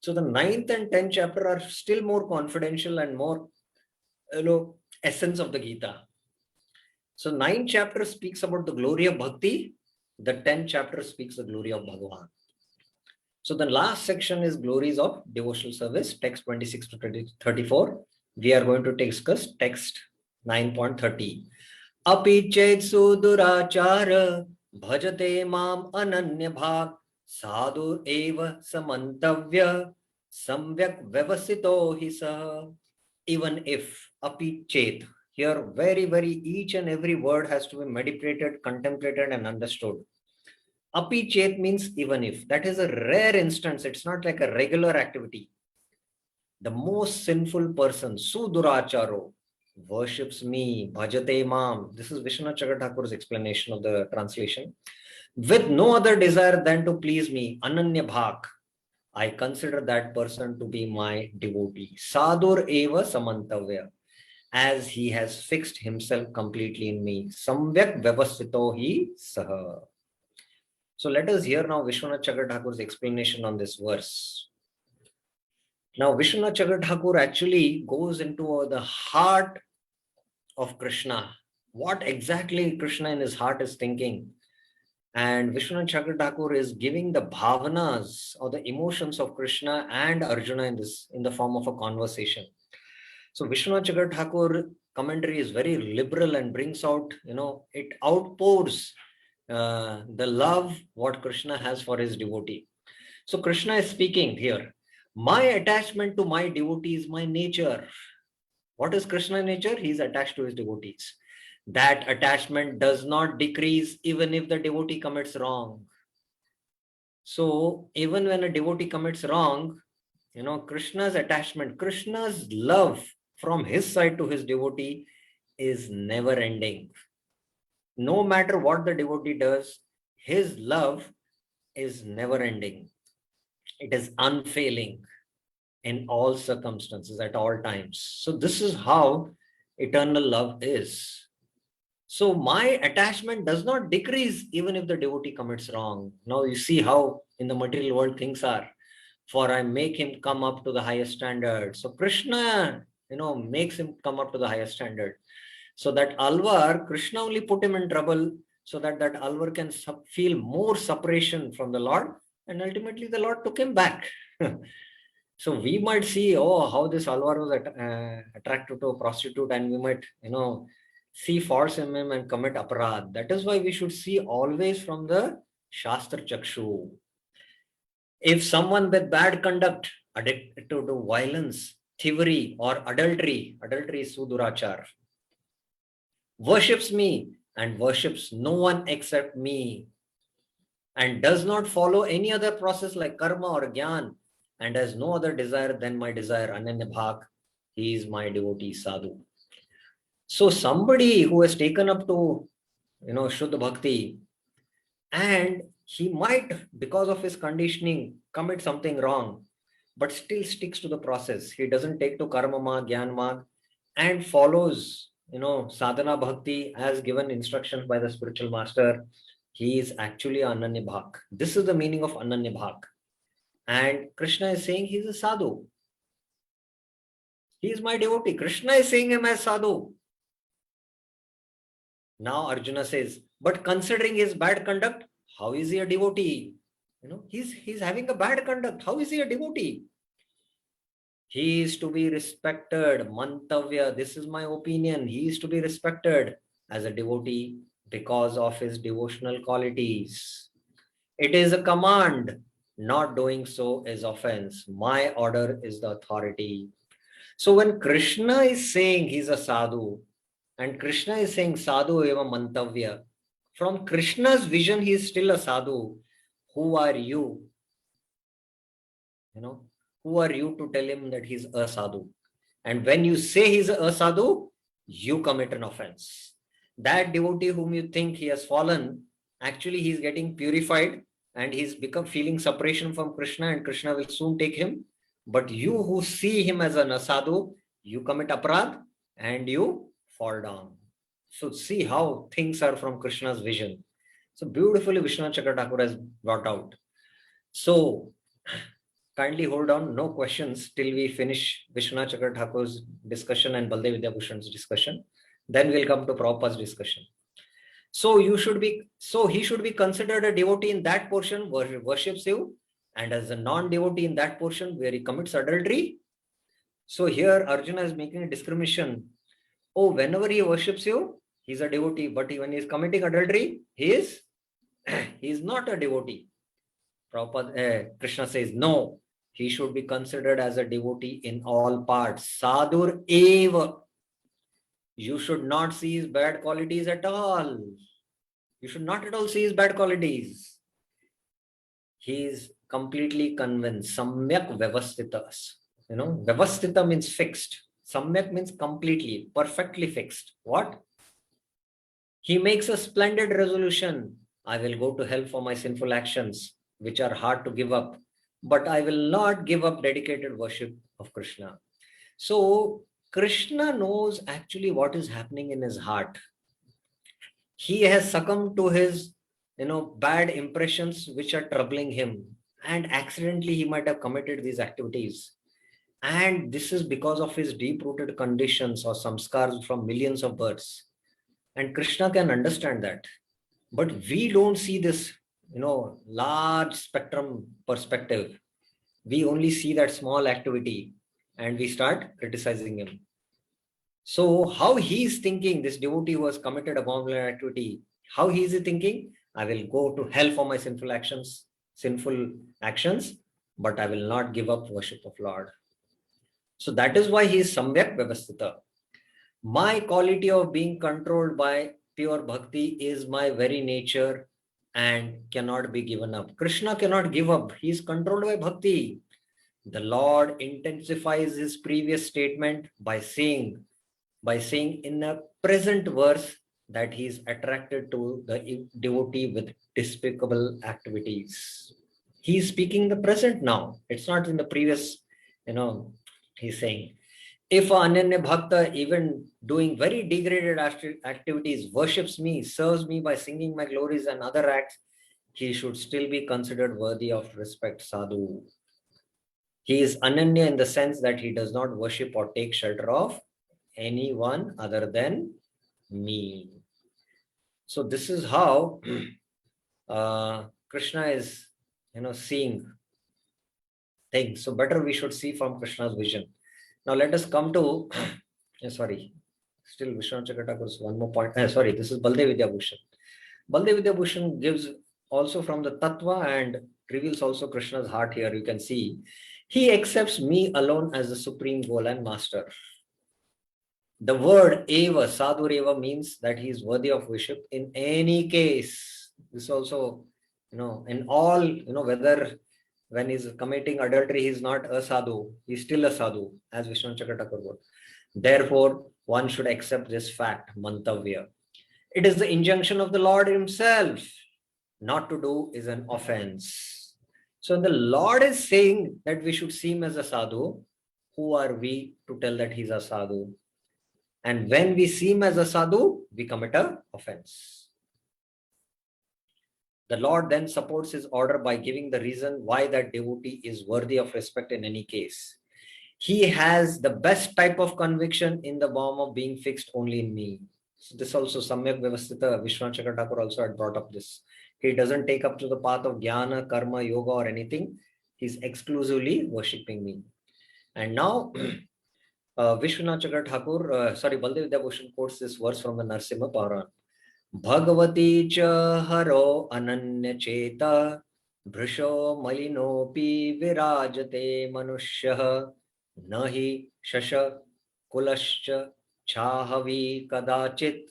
So the 9th and 10th chapter are still more confidential and more, essence of the Gita. So 9th chapter speaks about the glory of bhakti. The 10th chapter speaks the glory of Bhagavan. So the last section is glories of devotional service, text 26 to 34. We are going to discuss text 9.30. Api ched sudurachara bhajate mam ananya bhag sadhu eva samantavya samvyak vyavasito hi saha. Even if, api ched, here very, each and every word has to be meditated, contemplated and understood. Api chet means even if. That is a rare instance. It's not like a regular activity. The most sinful person, suduracharo, worships me, bhajate mam. This is Vishwanath Chakravarti's explanation of the translation. with no other desire than to please me, Ananya Bhak, I consider that person to be my devotee. Sadhur eva samantavya, as he has fixed himself completely in me. Samvyak vyavasthito hi saha. So let us hear now Vishwanath Chakra Thakur's explanation on this verse. Now Vishwanath Chakra Thakur actually goes into the heart of Krishna. What exactly Krishna in his heart is thinking. And Vishwanath Chakra Thakur is giving the bhavanas or the emotions of Krishna and Arjuna in the form of a conversation. So Vishwanath Chakra Thakur commentary is very liberal and brings out, it outpours the love what Krishna has for his devotee. So Krishna is speaking here. My attachment to my devotee is my nature. What is Krishna's nature? He is attached to his devotees. That attachment does not decrease even if the devotee commits wrong. So even when a devotee commits wrong, Krishna's attachment, Krishna's love from his side to his devotee is never ending. No matter what the devotee does, his love is never ending. It is unfailing in all circumstances, at all times. So this is how eternal love is. So my attachment does not decrease even if the devotee commits wrong. Now you see how in the material world things are. For I make him come up to the highest standard. So Krishna, makes him come up to the highest standard. So that Alvar, Krishna only put him in trouble so that Alvar can feel more separation from the Lord. And ultimately the Lord took him back. So we might see, how this Alvar was attracted to a prostitute, and we might, see faults in him and commit aparad. That is why we should see always from the Shastra Chakshu. If someone with bad conduct, addicted to violence, thievery, or adultery is sudurachar, worships me and worships no one except me, and does not follow any other process like karma or gyan, and has no other desire than my desire, Ananya Bhak, he is my devotee sadhu. So somebody who has taken up to, Shuddha Bhakti, and he might, because of his conditioning, commit something wrong, but still sticks to the process. He doesn't take to karma marg, gyan marg, and follows, sadhana bhakti as given instructions by the spiritual master. He is actually Ananya Bhak. This is the meaning of Ananya Bhak. And Krishna is saying he is a sadhu. He is my devotee. Krishna is saying him as sadhu. Now Arjuna says, but considering his bad conduct, how is he a devotee? He's having a bad conduct. How is he a devotee? He is to be respected. Mantavya, this is my opinion. He is to be respected as a devotee because of his devotional qualities. It is a command. Not doing so is offense. My order is the authority. So when Krishna is saying he's a sadhu, and Krishna is saying sadhu eva mantavya, from Krishna's vision, he is still a sadhu. Who are you? Who are you to tell him that he's a sadhu? And when you say he's a sadhu, you commit an offense. That devotee whom you think he has fallen, actually he's getting purified and he's become feeling separation from Krishna, and Krishna will soon take him. But you who see him as an sadhu, you commit aparad and you fall down. So see how things are from Krishna's vision. So beautifully Vishwanath Chakra Thakur has brought out. So kindly hold on, no questions till we finish Vishwanath Chakra Thakur's discussion and Baldev Vidyabhushan's discussion. Then we'll come to Prabhupada's discussion. So he should be considered a devotee in that portion where he worships you, and as a non-devotee in that portion where he commits adultery. So here Arjuna is making a discrimination. Whenever he worships you, he's a devotee, but when he is committing adultery, he is not a devotee. Krishna says, no, he should be considered as a devotee in all parts. Sadhur eva. You should not see his bad qualities at all. You should not at all see his bad qualities. He is completely convinced. Samyak vyavasthitas. Vyavasthita means fixed. Samyak means completely, perfectly fixed. What? He makes a splendid resolution. I will go to hell for my sinful actions, which are hard to give up, but I will not give up dedicated worship of Krishna. So Krishna knows actually what is happening in his heart. He has succumbed to his, bad impressions which are troubling him, and accidentally he might have committed these activities. And this is because of his deep-rooted conditions or samskars from millions of births. And Krishna can understand that. But we don't see this, large spectrum perspective. We only see that small activity and we start criticizing him. So how he is thinking, this devotee who has committed abominable activity, how he is thinking? I will go to hell for my sinful actions, but I will not give up worship of Lord. So that is why he is Samyak Vyavasthita. My quality of being controlled by pure bhakti is my very nature and cannot be given up. Krishna cannot give up. He is controlled by bhakti. The Lord intensifies his previous statement by saying in a present verse that he is attracted to the devotee with despicable activities. He is speaking the present now. It's not in the previous, he's saying. If Ananya Bhakta, even doing very degraded activities, worships me, serves me by singing my glories and other acts, he should still be considered worthy of respect, sadhu. He is Ananya in the sense that he does not worship or take shelter of anyone other than me. So this is how Krishna is, seeing things. So better we should see from Krishna's vision. Now let us come to, still Vishwanath Chakravarti's one more point. This is Baldev Vidyabhushan. Baldev Vidyabhushan gives also from the Tattva and reveals also Krishna's heart here. You can see he accepts me alone as the supreme goal and master. The word eva, sadhu eva, means that he is worthy of worship in any case. This also, in all, whether when he's committing adultery, he's not a sadhu, he's still a sadhu, as Vishwanath Chakravarti wrote. Therefore, one should accept this fact, mantavya. It is the injunction of the Lord himself. Not to do is an offense. So the Lord is saying that we should see him as a sadhu. Who are we to tell that he's a sadhu? And when we see him as a sadhu, we commit an offense. The Lord then supports his order by giving the reason why that devotee is worthy of respect in any case. He has the best type of conviction in the form of being fixed only in me. So this also Samyak Vyavasthita, Vishwanath Chakravarti also had brought up this. He doesn't take up to the path of jnana, karma, yoga or anything. He's exclusively worshipping me. And now Vishwanath Chakravarti, Baldev Vidyabhushan quotes this verse from the Narsimha Paran. Bhagavati cha haro ananya cheta bhrisho malinopi virajate manushya nahi shasha kulascha chahavi kadachit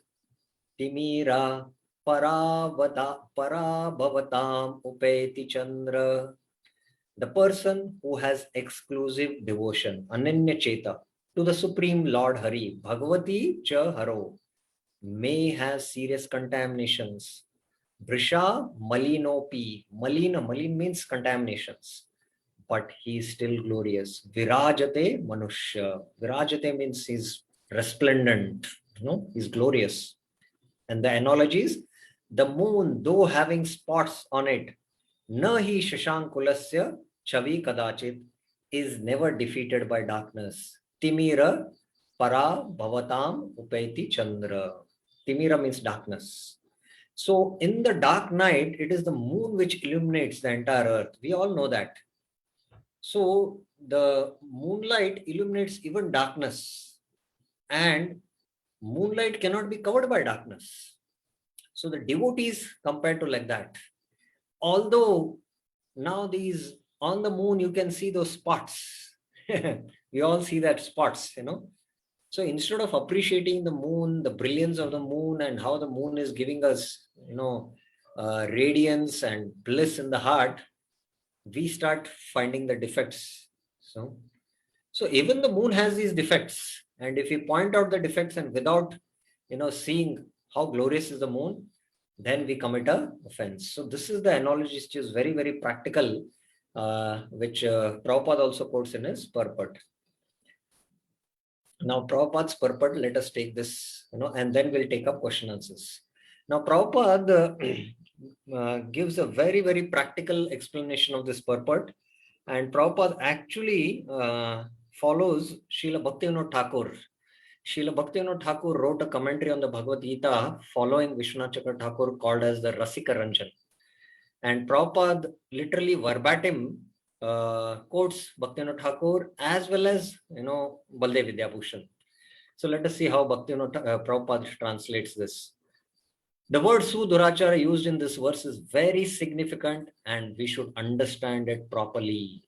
timira parabhavatam upeti chandra. The person who has exclusive devotion, ananya cheta, to the Supreme Lord Hari, Bhagavati cha haro, may have serious contaminations. Brisha malinopi. Malin means contaminations. But he is still glorious. Virajate manushya. Virajate means he's resplendent. He's glorious. And the analogies, the moon, though having spots on it, nahi shashankulasya chavi kadachit, is never defeated by darkness. Timira para bhavatam upeti chandra. Timira means darkness. So in the dark night, it is the moon which illuminates the entire earth. We all know that. So the moonlight illuminates even darkness, and moonlight cannot be covered by darkness. So the devotees compared to like that. Although now these on the moon, you can see those spots. We all see that spots, So instead of appreciating the moon, the brilliance of the moon and how the moon is giving us, radiance and bliss in the heart, we start finding the defects. So even the moon has these defects. And if we point out the defects and without, seeing how glorious is the moon, then we commit a offense. So this is the analogy which is very, very practical, which Prabhupada also quotes in his purport. Now, Prabhupada's purport, let us take this, and then we'll take up question answers. Now, Prabhupada gives a very, very practical explanation of this purport, and Prabhupada actually follows Srila Bhaktivinoda Thakur. Srila Bhaktivinoda Thakur wrote a commentary on the Bhagavad Gita following Vishwanath Chakra Thakur, called as the Rasika Ranjan. And Prabhupada literally verbatim quotes Bhaktivinoda Thakur as well as Baldev Vidyabhushan. So let us see how Bhaktivinoda Prabhupada translates this. The word Sudurachara used in this verse is very significant, and we should understand it properly.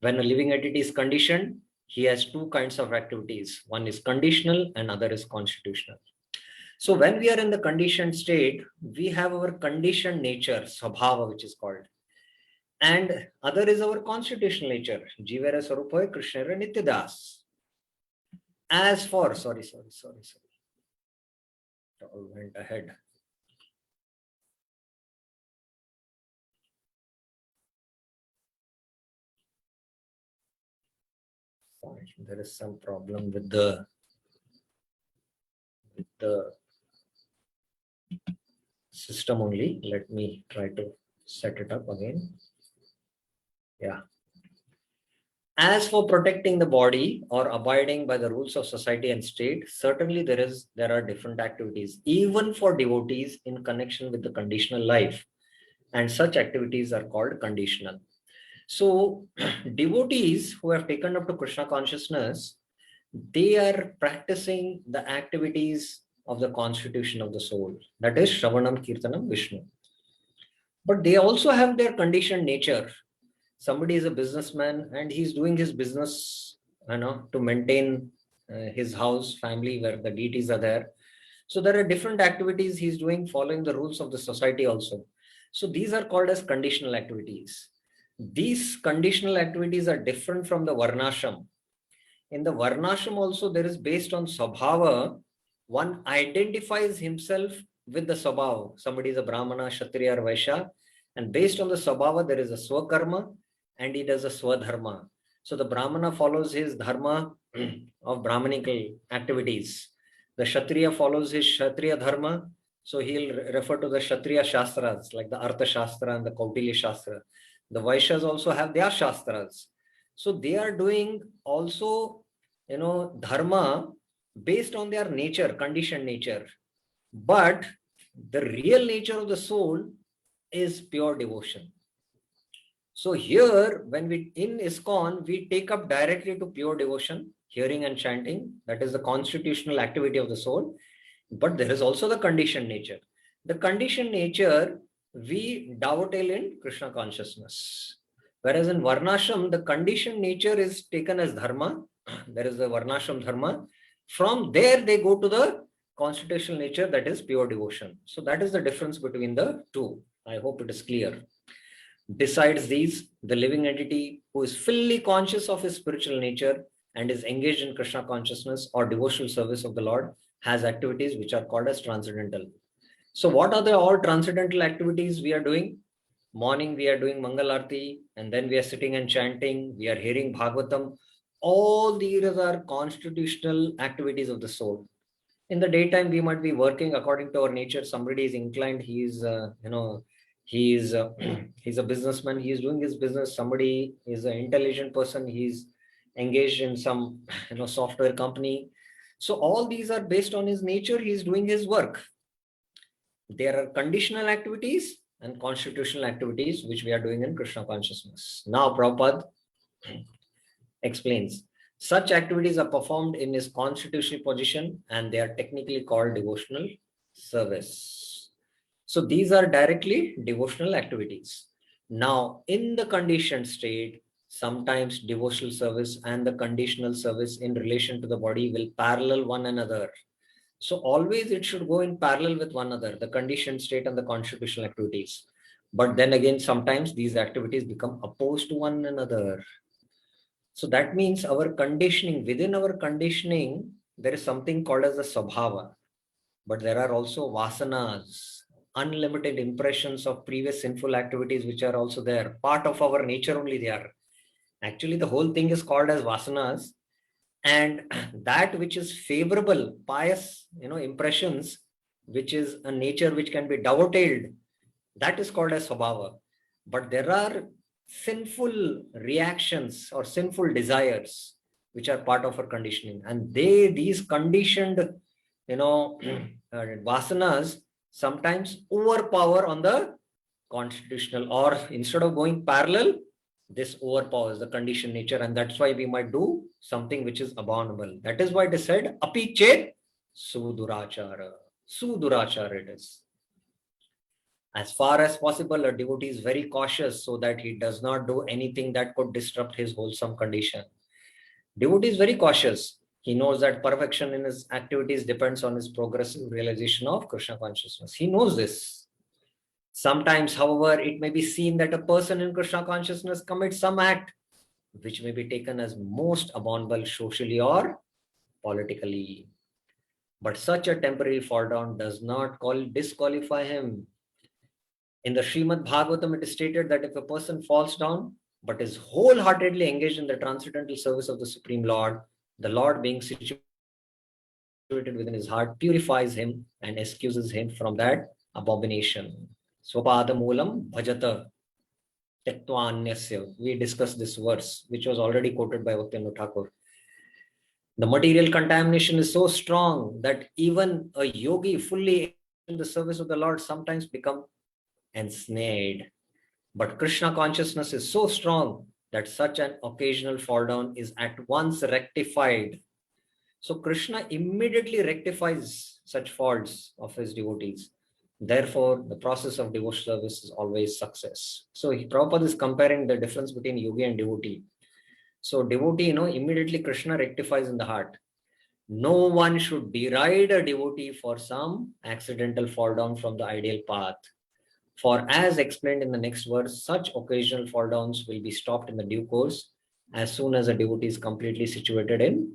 When a living entity is conditioned, he has two kinds of activities. One is conditional and other is constitutional. So when we are in the conditioned state, we have our conditioned nature, Swabhava, which is called. And other is our constitutional nature, Jivera Sarupoy Krishnara Nityadas. As for, sorry. It all went ahead. There is some problem with the system only. Let me try to set it up again. Yeah. As for protecting the body or abiding by the rules of society and state, certainly there are different activities, even for devotees in connection with the conditional life. And such activities are called conditional. So devotees who have taken up to Krishna consciousness, they are practicing the activities of the constitution of the soul. That is Shravanam, Kirtanam, Vishnu. But they also have their conditioned nature. Somebody is a businessman and he's doing his business, to maintain his house, family, where the deities are there. So there are different activities he's doing following the rules of the society also. So these are called as conditional activities. These conditional activities are different from the Varnashram. In the Varnashram also, there is based on Swabhava. One identifies himself with the Swabhava. Somebody is a Brahmana, Kshatriya, or Vaishya. And based on the Swabhava, there is a Swakarma and he does a Swadharma. So the Brahmana follows his Dharma of Brahmanical activities. The Kshatriya follows his Kshatriya Dharma. So he'll refer to the Kshatriya Shastras, like the Artha Shastra and the Kautilya Shastra. The Vaishyas also have their Shastras. So they are doing also, Dharma based on their nature, conditioned nature. But the real nature of the soul is pure devotion. So here, when we in ISKCON, we take up directly to pure devotion, hearing and chanting. That is the constitutional activity of the soul. But there is also the conditioned nature. The conditioned nature, we dovetail in Krishna consciousness. Whereas in Varnashram, the conditioned nature is taken as Dharma. There is the Varnashram Dharma. From there, they go to the constitutional nature, that is pure devotion. So that is the difference between the two. I hope it is clear. Besides these, the living entity who is fully conscious of his spiritual nature and is engaged in Krishna consciousness or devotional service of the Lord has activities which are called as transcendental. So what are the all transcendental activities we are doing? Morning we are doing Mangal Arati, and then we are sitting and chanting, we are hearing Bhagavatam. All these are constitutional activities of the soul. In the daytime, we might be working according to our nature. Somebody is inclined, he's a businessman, he is doing his business. Somebody is an intelligent person, he's engaged in some software company. So all these are based on his nature, he is doing his work. There are conditional activities and constitutional activities which we are doing in Krishna consciousness. Now Prabhupada explains, such activities are performed in his constitutional position and they are technically called devotional service. So these are directly devotional activities. Now in the conditioned state, sometimes devotional service and the conditional service in relation to the body will parallel one another. So always it should go in parallel with one another, the conditioned state and the constitutional activities. But then again, sometimes these activities become opposed to one another. So that means our conditioning, within our conditioning, there is something called as a Swabhava. but there are also vasanas, unlimited impressions of previous sinful activities which are also there. Part of our nature only they are. Actually, the whole thing is called as vasanas, and that which is favorable, pious, impressions, which is a nature which can be dovetailed, that is called as swabhava. But there are sinful reactions or sinful desires which are part of our conditioning, and these conditioned vasanas sometimes overpower on the constitutional, or instead of going parallel, this overpowers the conditioned nature, and that's why we might do something which is abominable. That is why it is said api chet sudurachara. Sudurachara it is. As far as possible, a devotee is very cautious so that he does not do anything that could disrupt his wholesome condition. Devotee is very cautious. He knows that perfection in his activities depends on his progressive realization of Krishna consciousness. He knows this. Sometimes, however, it may be seen that a person in Krishna consciousness commits some act which may be taken as most abominable socially or politically. But such a temporary fall down does not disqualify him. In the Srimad Bhagavatam, it is stated that if a person falls down but is wholeheartedly engaged in the transcendental service of the Supreme Lord, the Lord, being situated within his heart, purifies him and excuses him from that abomination. Swapada Moolam Bhajata Tektvaanyasya. We discussed this verse, which was already quoted by Bhaktivinoda Thakur. The material contamination is so strong that even a yogi fully in the service of the Lord sometimes become ensnared. But Krishna consciousness is so strong that such an occasional fall down is at once rectified. So Krishna immediately rectifies such faults of his devotees. Therefore, the process of devotional service is always success. So Prabhupada is comparing the difference between yogi and devotee. So devotee, immediately Krishna rectifies in the heart. No one should deride a devotee for some accidental fall down from the ideal path. For as explained in the next verse, such occasional fall downs will be stopped in the due course as soon as a devotee is completely situated in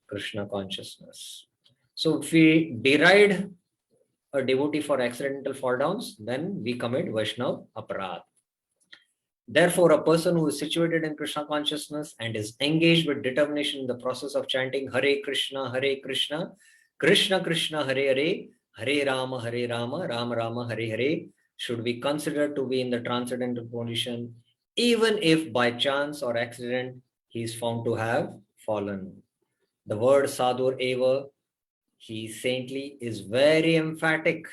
Krishna consciousness. So if we deride a devotee for accidental fall downs, then we commit Vaishnav aparadh. Therefore, a person who is situated in Krishna consciousness and is engaged with determination in the process of chanting Hare Krishna, Krishna Krishna, Hare Hare, Hare Rama, Rama Rama, Hare Hare, should be considered to be in the transcendental condition, even if by chance or accident he is found to have fallen. The word Sadur Eva, he is saintly, is very emphatic.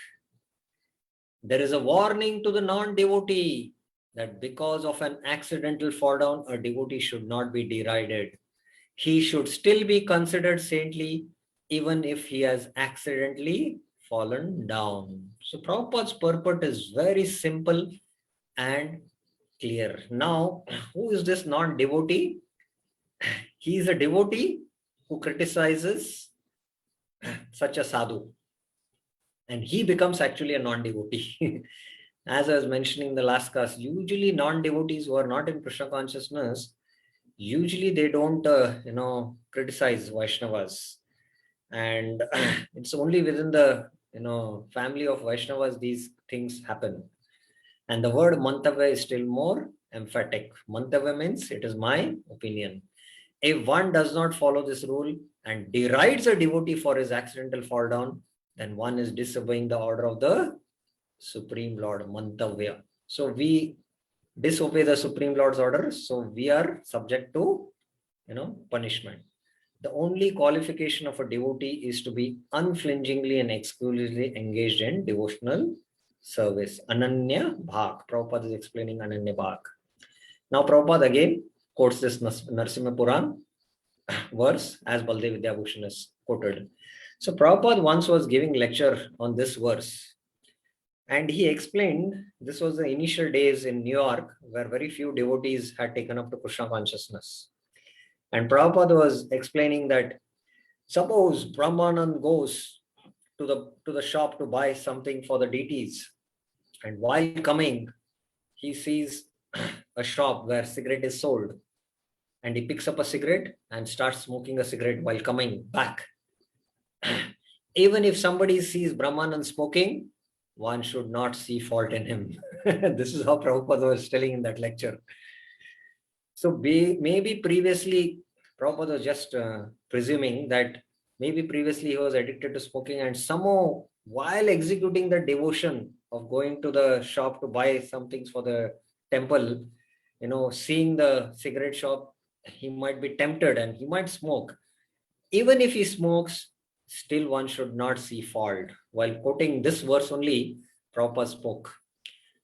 There is a warning to the non-devotee that because of an accidental fall down, a devotee should not be derided. He should still be considered saintly, even if he has accidentally fallen down. So Prabhupada's purport is very simple and clear. Now, who is this non-devotee? He is a devotee who criticizes such a sadhu, and he becomes actually a non-devotee. As I was mentioning in the last class, usually non-devotees who are not in Krishna consciousness, usually they don't, criticize Vaishnavas. And it's only within the, family of Vaishnavas these things happen. And the word mantavya is still more emphatic. Mantavya means it is my opinion. If one does not follow this rule and derides a devotee for his accidental fall down, then one is disobeying the order of the Supreme Lord, Mantavya. So we disobey the Supreme Lord's order, so we are subject to, punishment. The only qualification of a devotee is to be unflinchingly and exclusively engaged in devotional service. Ananya Bhak. Prabhupada is explaining Ananya Bhak. Now Prabhupada again quotes this Narsimha Puran verse as Baldev Vidyabhushan is quoted. So Prabhupada once was giving lecture on this verse, and he explained this was the initial days in New York where very few devotees had taken up to Krishna consciousness. And Prabhupada was explaining that suppose Brahmanand goes to the shop to buy something for the deities, and while coming, he sees a shop where cigarette is sold, and he picks up a cigarette and starts smoking a cigarette while coming back. Even if somebody sees Brahmanand smoking, one should not see fault in him. This is how Prabhupada was telling in that lecture. So maybe previously, Prabhupada was just presuming that maybe previously he was addicted to smoking, and somehow while executing the devotion of going to the shop to buy some things for the temple, seeing the cigarette shop, he might be tempted and he might smoke. Even if he smokes, still one should not see fault. While quoting this verse only, Prabhupada spoke.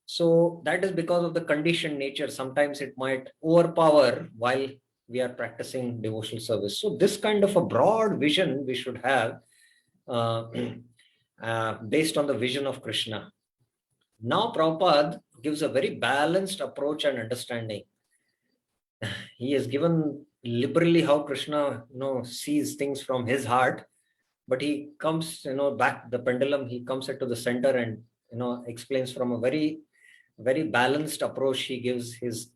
So that is because of the conditioned nature. Sometimes it might overpower while we are practicing devotional service. So this kind of a broad vision we should have uh, based on the vision of Krishna. Now Prabhupada gives a very balanced approach and understanding. He has given liberally how Krishna sees things from his heart, but he comes back the pendulum, he comes it to the center and explains from a very very balanced approach. He gives his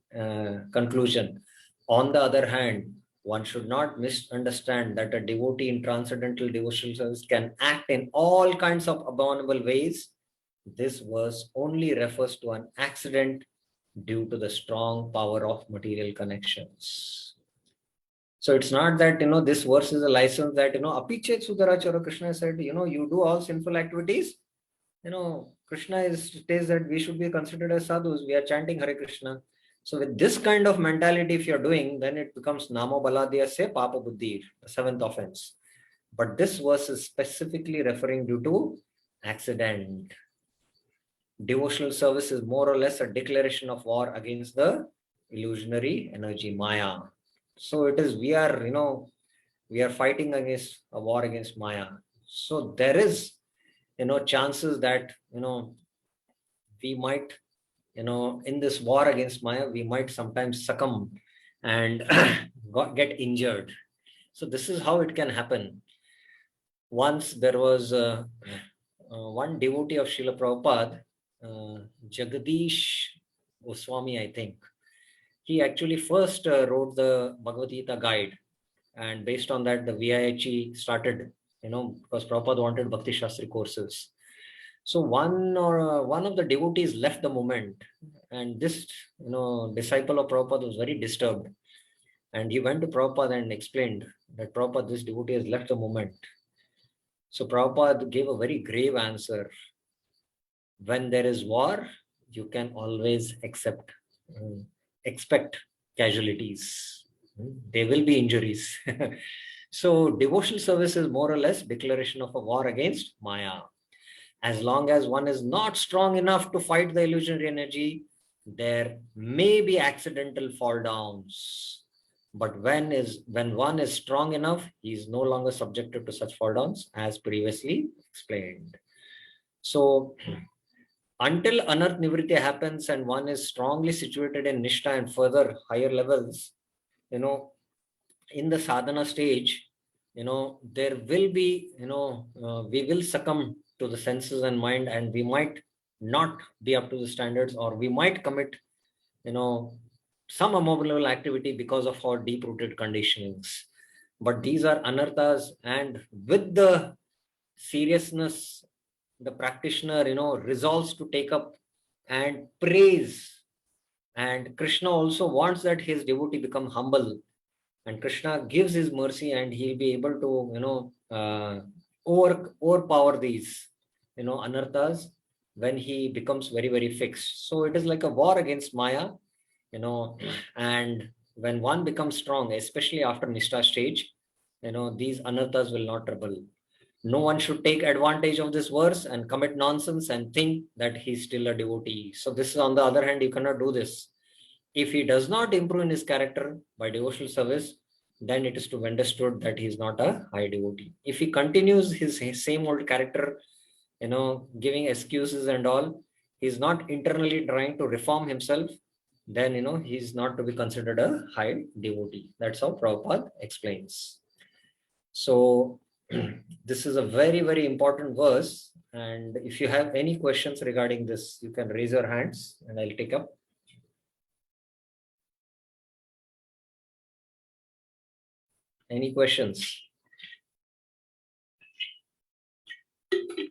conclusion. On the other hand, one should not misunderstand that a devotee in transcendental devotional service can act in all kinds of abominable ways. This verse only refers to an accident due to the strong power of material connections. So it's not that this verse is a license that apichet sudarachara. Krishna said you do all sinful activities. Krishna says that we should be considered as sadhus. We are chanting Hare Krishna. So with this kind of mentality, if you're doing, then it becomes Namo Baladya se Papa Buddhi, the seventh offense. But this verse is specifically referring due to accident. Devotional service is more or less a declaration of war against the illusionary energy Maya. So it is we are fighting against a war against Maya. So there is chances that we might in this war against Maya we might sometimes succumb and get injured. So this is how it can happen. Once there was one devotee of Srila Prabhupada, Jagadish Goswami, I think. He actually first wrote the Bhagavad Gita guide, and based on that the VIH started, because Prabhupada wanted Bhakti Shastri courses. So one of the devotees left the movement, and this disciple of Prabhupada was very disturbed, and he went to Prabhupada and explained that Prabhupada, this devotee has left the movement. So Prabhupada gave a very grave answer. When there is war, you can always expect casualties. There will be injuries. So devotional service is more or less declaration of a war against Maya. As long as one is not strong enough to fight the illusionary energy, there may be accidental fall downs. But when one is strong enough, he is no longer subjected to such fall downs as previously explained. So until anarth nivriti happens and one is strongly situated in nishta and further higher levels, in the sadhana stage, there will be, we will succumb to the senses and mind, and we might not be up to the standards, or we might commit, some abominable activity because of our deep-rooted conditionings. But these are anarthas, and with the seriousness, the practitioner, resolves to take up and praise. And Krishna also wants that his devotee become humble. And Krishna gives his mercy, and he'll be able to, overpower these, anarthas when he becomes very, very fixed. So it is like a war against Maya, and when one becomes strong, especially after Nishta stage, these anarthas will not trouble. No one should take advantage of this verse and commit nonsense and think that he's still a devotee. So this is, on the other hand, you cannot do this. If he does not improve in his character by devotional service, then it is to be understood that he is not a high devotee. If he continues his same old character, giving excuses and all, he's not internally trying to reform himself, then he's not to be considered a high devotee. That's how Prabhupada explains. So this is a very, very important verse. And if you have any questions regarding this, you can raise your hands and I'll take up. Any questions? Okay.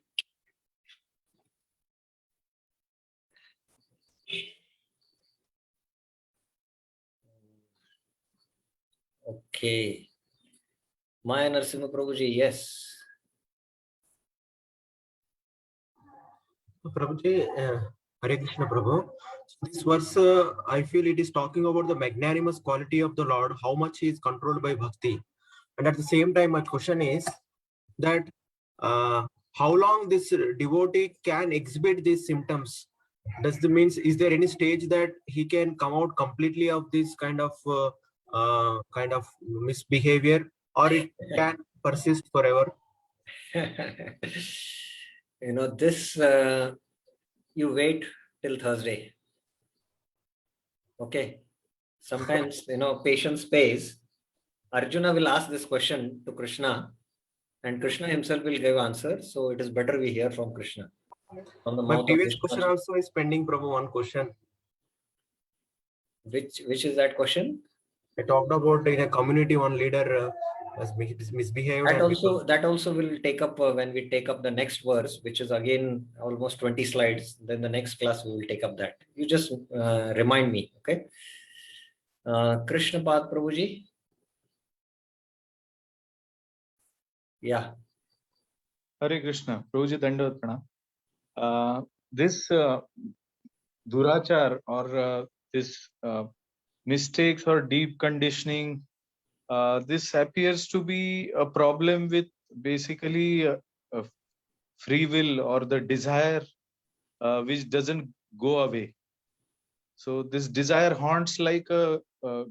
Maya Narasimha Prabhuji, yes. Prabhuji, Hare Krishna Prabhu. This verse, I feel it is talking about the magnanimous quality of the Lord, how much he is controlled by bhakti. And at the same time, my question is that how long this devotee can exhibit these symptoms? Does the means, is there any stage that he can come out completely of this kind of misbehavior, or it can persist forever? This, you wait till Thursday. Okay. Sometimes, patience pays. Arjuna will ask this question to Krishna, and Krishna himself will give answer. So it is better we hear from Krishna. From the My mouth of previous Krishna. question also is pending, Prabhu, one question. Which is that question? I talked about in a community, one leader has misbehaved. That also will take up when we take up the next verse, which is again almost 20 slides. Then the next class we will take up that. You just remind me, okay? Krishna Pad Prabhuji. Yeah. Hare Krishna. Prabhuji Dandavat Pranam. This durachar or this mistakes or deep conditioning, this appears to be a problem with basically free will or the desire which doesn't go away. So this desire haunts like a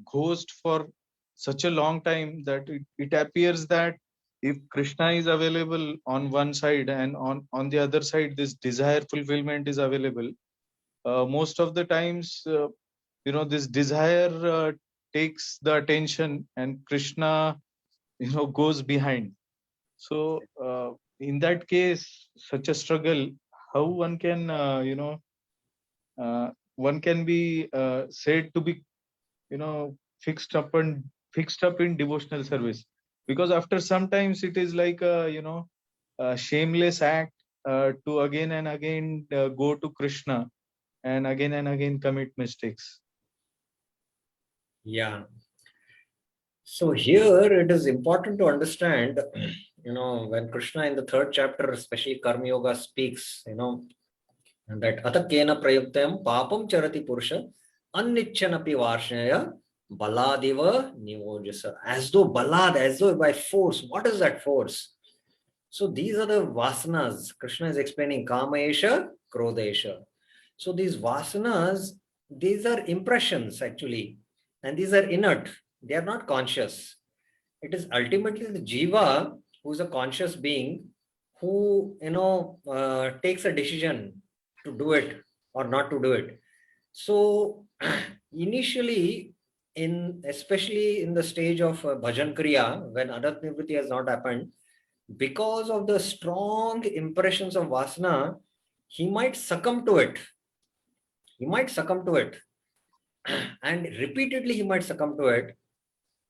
ghost for such a long time that it appears that if Krishna is available on one side and on the other side this desire fulfillment is available, most of the times this desire takes the attention and Krishna goes behind. So in that case, such a struggle, how one can one can be said to be fixed up in devotional service, because after sometimes it is like a shameless act to again and again go to Krishna and again commit mistakes. Yeah. So here it is important to understand, when Krishna in the 3rd chapter, especially Karma Yoga, speaks, that atakena prayuktam papam charati purusha annichanapi varshaya baladiva nivojasa. As though balad, as though by force. What is that force? So these are the vasanas. Krishna is explaining kamaesha, krodesha. So these vasanas, these are impressions actually, and these are inert. They are not conscious. It is ultimately the jiva who is a conscious being who takes a decision to do it or not to do it. So initially, especially in the stage of bhajan kriya, when adat nivritti has not happened, because of the strong impressions of vasana, he might succumb to it. And repeatedly he might succumb to it.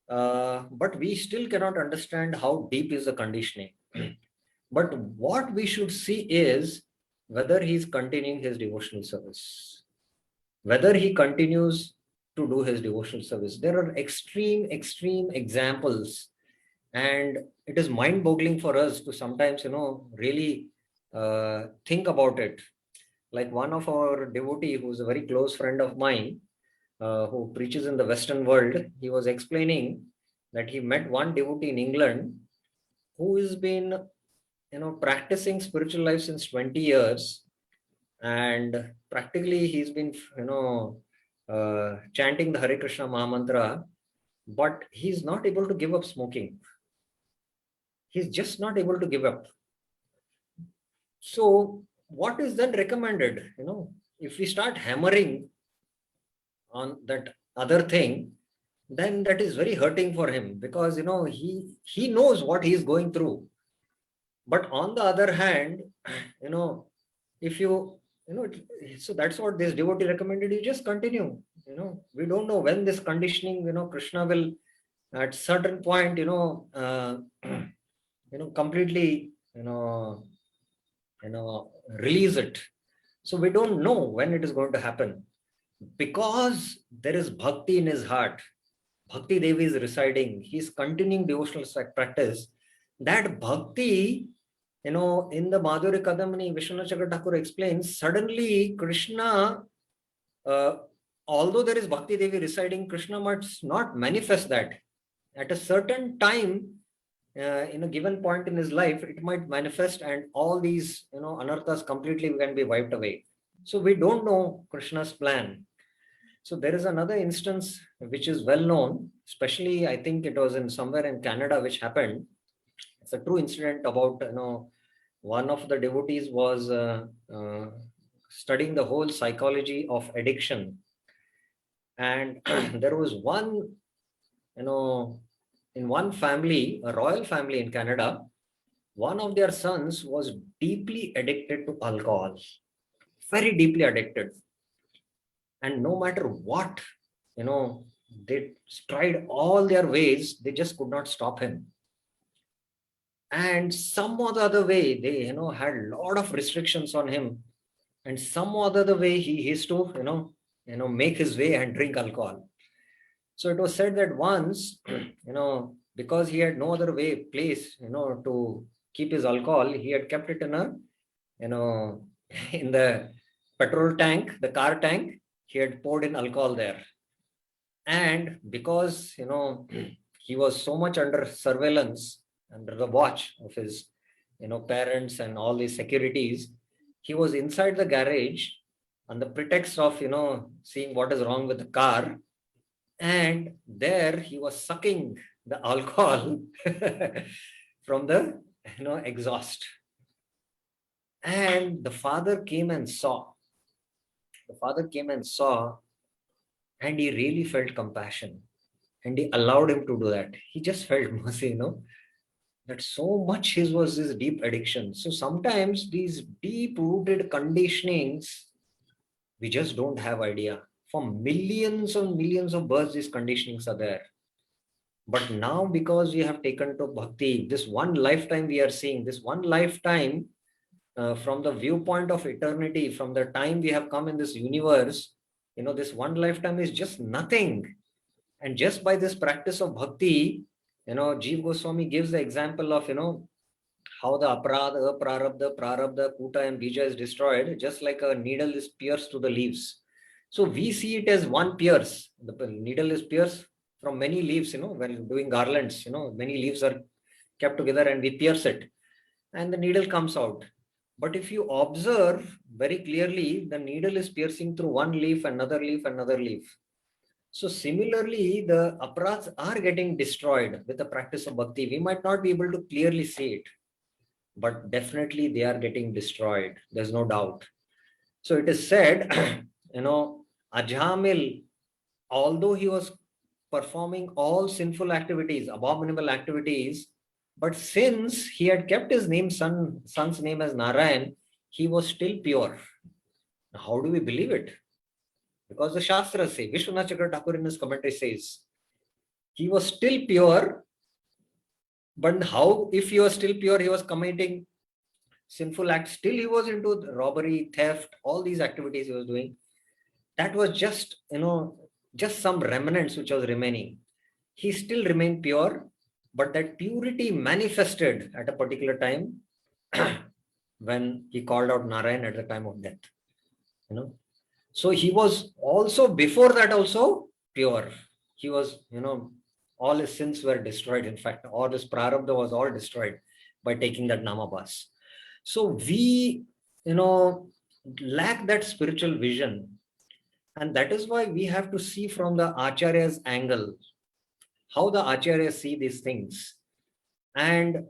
But we still cannot understand how deep is the conditioning. But what we should see is whether he is continuing his devotional service, whether he continues to do his devotional service. There are extreme examples, and it is mind-boggling for us to sometimes, really think about it. Like one of our devotee, who's a very close friend of mine, who preaches in the Western world, he was explaining that he met one devotee in England who has been, practicing spiritual life since 20 years. And practically he's been, chanting the Hare Krishna Mahamantra, but he's not able to give up smoking. He's just not able to give up. So what is then recommended? If we start hammering on that other thing, then that is very hurting for him, because he knows what he is going through. But on the other hand, if so that's what this devotee recommended. You just continue. We don't know when this conditioning, Krishna will at certain point, completely, release it. So we don't know when it is going to happen, because there is bhakti in his heart. Bhakti Devi is residing. He's continuing devotional practice. That bhakti, in the Madhurya Kadamani, Vishwanath Chakravarti Thakur explains, suddenly Krishna, although there is Bhakti Devi residing, Krishna must not manifest that. At a certain time, in a given point in his life, it might manifest, and all these, anarthas completely can be wiped away. So we don't know Krishna's plan. So there is another instance which is well known, especially I think it was in somewhere in Canada, which happened. It's a true incident about, one of the devotees was studying the whole psychology of addiction. And there was one, in one family, a royal family in Canada, one of their sons was deeply addicted to alcohol, very deeply addicted. And no matter what, they tried all their ways, they just could not stop him. And some or the other way, they, had a lot of restrictions on him. And some or the other way, he used to, make his way and drink alcohol. So it was said that once, because he had no other place, to keep his alcohol, he had kept it in a, in the petrol tank, the car tank, he had poured in alcohol there. And because, he was so much under surveillance, under the watch of his, parents and all these securities, he was inside the garage on the pretext of, seeing what is wrong with the car. And there he was sucking the alcohol from the, exhaust. And the father came and saw. And he really felt compassion, and he allowed him to do that. He just felt mercy, that so much his was his deep addiction. So sometimes these deep rooted conditionings, we just don't have idea. For millions and millions of births, these conditionings are there. But now, because we have taken to bhakti, this one lifetime we are seeing, this one lifetime, from the viewpoint of eternity, from the time we have come in this universe, this one lifetime is just nothing. And just by this practice of bhakti, Jiva Goswami gives the example of, how the aprada, prarabdha, kuta and bija is destroyed, just like a needle is pierced to the leaves. So we see it as one pierce. The needle is pierced from many leaves, when doing garlands, many leaves are kept together and we pierce it and the needle comes out. But if you observe very clearly, the needle is piercing through one leaf, another leaf, another leaf. So similarly, the aparats are getting destroyed with the practice of bhakti. We might not be able to clearly see it, but definitely they are getting destroyed. There's no doubt. So it is said, Ajamil, although he was performing all sinful activities, abominable activities, but since he had kept his son's name as Narayan, he was still pure. Now, how do we believe it? Because the Shastras say, Vishwanath Chakravarti Thakur in his commentary says, he was still pure, but how, if he was still pure, he was committing sinful acts, still he was into robbery, theft, all these activities he was doing. That was just, just some remnants which was remaining. He still remained pure, but that purity manifested at a particular time when he called out Narayan at the time of death. So he was also, before that also, pure. He was, all his sins were destroyed. In fact, all his prarabdha was all destroyed by taking that namabhas. So we, lack that spiritual vision. And that is why we have to see from the Acharya's angle, how the Acharyas see these things. And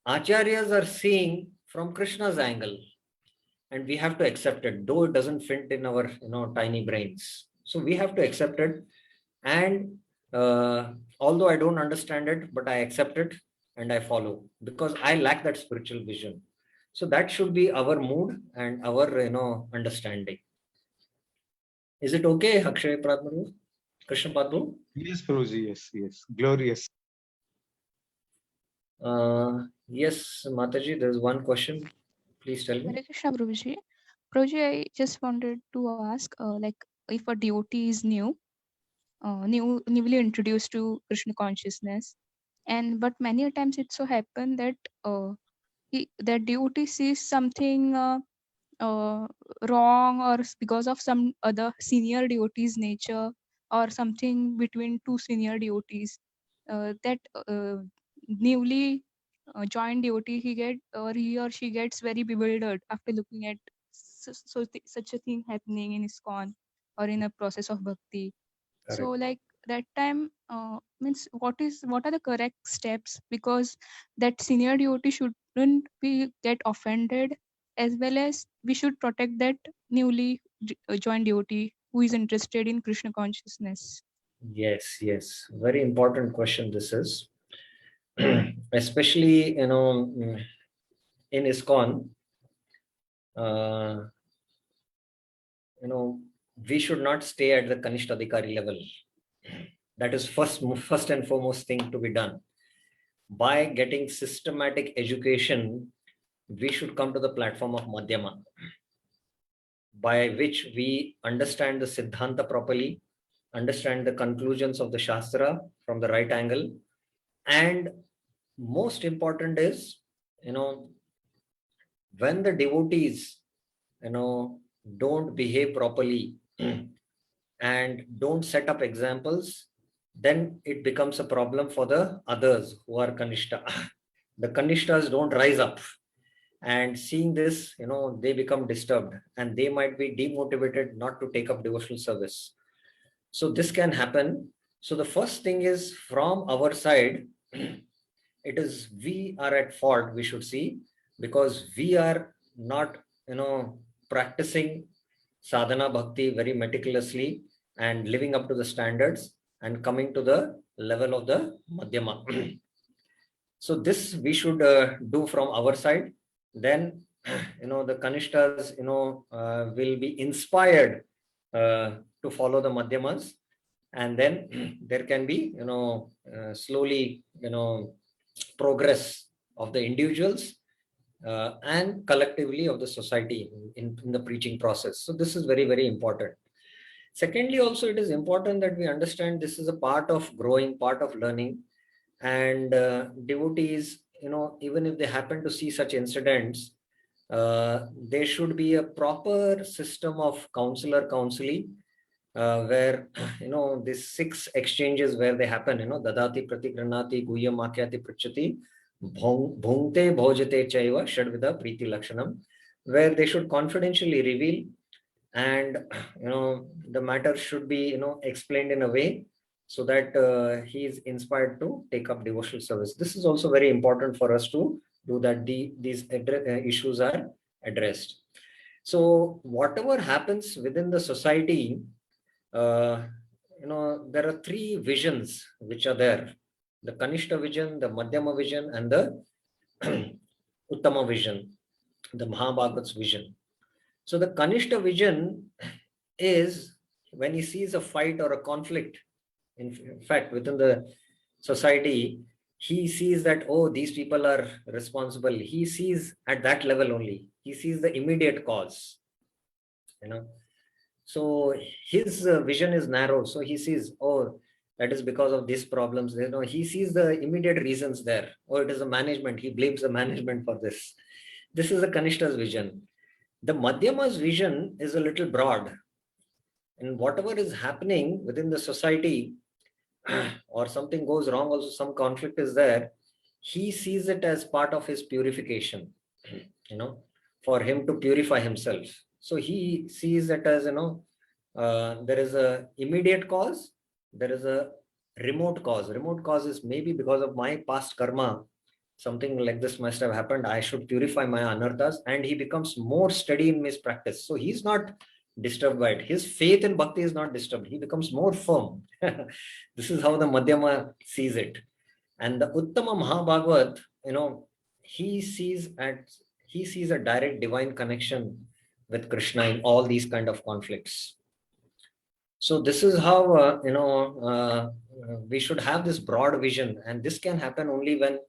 Acharyas are seeing from Krishna's angle. And we have to accept it, though it doesn't fit in our, tiny brains. So we have to accept it. And although I don't understand it, but I accept it and I follow, because I lack that spiritual vision. So that should be our mood and our, understanding. Is it okay, Akshay Pradmaru? Krishna Padmu? Yes, Prabhuji, yes. Glorious. Yes, Mataji, there's one question. Please tell me. Hare Krishna, Prabhuji. Prabhuji, I just wanted to ask, like, if a devotee is newly introduced to Krishna consciousness, and but many a times it so happen that that devotee sees something wrong, or because of some other senior devotee's nature, or something between two senior devotees, that newly joined devotee, he or she gets very bewildered after looking at such a thing happening in ISKCON or in a process of bhakti. So Correct. like that time, means what are the correct steps, because that senior devotee shouldn't be get offended, as well as we should protect that newly joined devotee who is interested in Krishna consciousness. Yes, yes. Very important question this is. Especially, in ISKCON, uh, we should not stay at the Kanishta Adhikari level. That is first and foremost thing to be done. By getting systematic education, we should come to the platform of Madhyama, by which we understand the Siddhanta properly, understand the conclusions of the Shastra from the right angle, and most important is, when the devotees, don't behave properly and don't set up examples, then it becomes a problem for the others who are Kanishta. The Kanishtas don't rise up, and seeing this, they become disturbed and they might be demotivated not to take up devotional service. So this can happen. So the first thing is, from our side, it is we are at fault, we should see, because we are not, practicing sadhana bhakti very meticulously and living up to the standards and coming to the level of the madhyama. So this we should do from our side. Then, the kanishtas, will be inspired to follow the madhyamas, and then there can be, slowly, progress of the individuals and collectively of the society in the preaching process. So this is very, very important. Secondly, also it is important that we understand this is a part of growing, part of learning, and devotees, even if they happen to see such incidents, there should be a proper system of counseling, where these 6 exchanges where they happen, dadati pratigranati guhyam makyati prachati bhungte bhojate chaiva shadvida priti lakshanam, where they should confidentially reveal, and the matter should be explained in a way so that he is inspired to take up devotional service. This is also very important for us to do, that these issues are addressed. So whatever happens within the society, there are 3 visions which are there: the Kanishta vision, the Madhyama vision, and the Uttama vision, the Mahabhagavat's vision. So the Kanishta vision is when he sees a fight or a conflict, in fact, within the society, he sees that, oh, these people are responsible. He sees at that level only. He sees the immediate cause, So his vision is narrow. So he sees, oh, that is because of these problems. He sees the immediate reasons there. Oh, it is the management. He blames the management for this. This is the Kanishta's vision. The Madhyama's vision is a little broad. And whatever is happening within the society, or something goes wrong, also some conflict is there, he sees it as part of his purification, for him to purify himself. So he sees it as, there is a immediate cause, there is a remote cause. Remote cause is maybe because of my past karma, something like this must have happened. I should purify my anarthas, and he becomes more steady in his practice. So he's not disturbed by it. His faith in bhakti is not disturbed. He becomes more firm. This is how the Madhyama sees it. And the Uttama Mahabhagavat, he sees a direct divine connection with Krishna in all these kind of conflicts. So this is how we should have this broad vision, and this can happen only when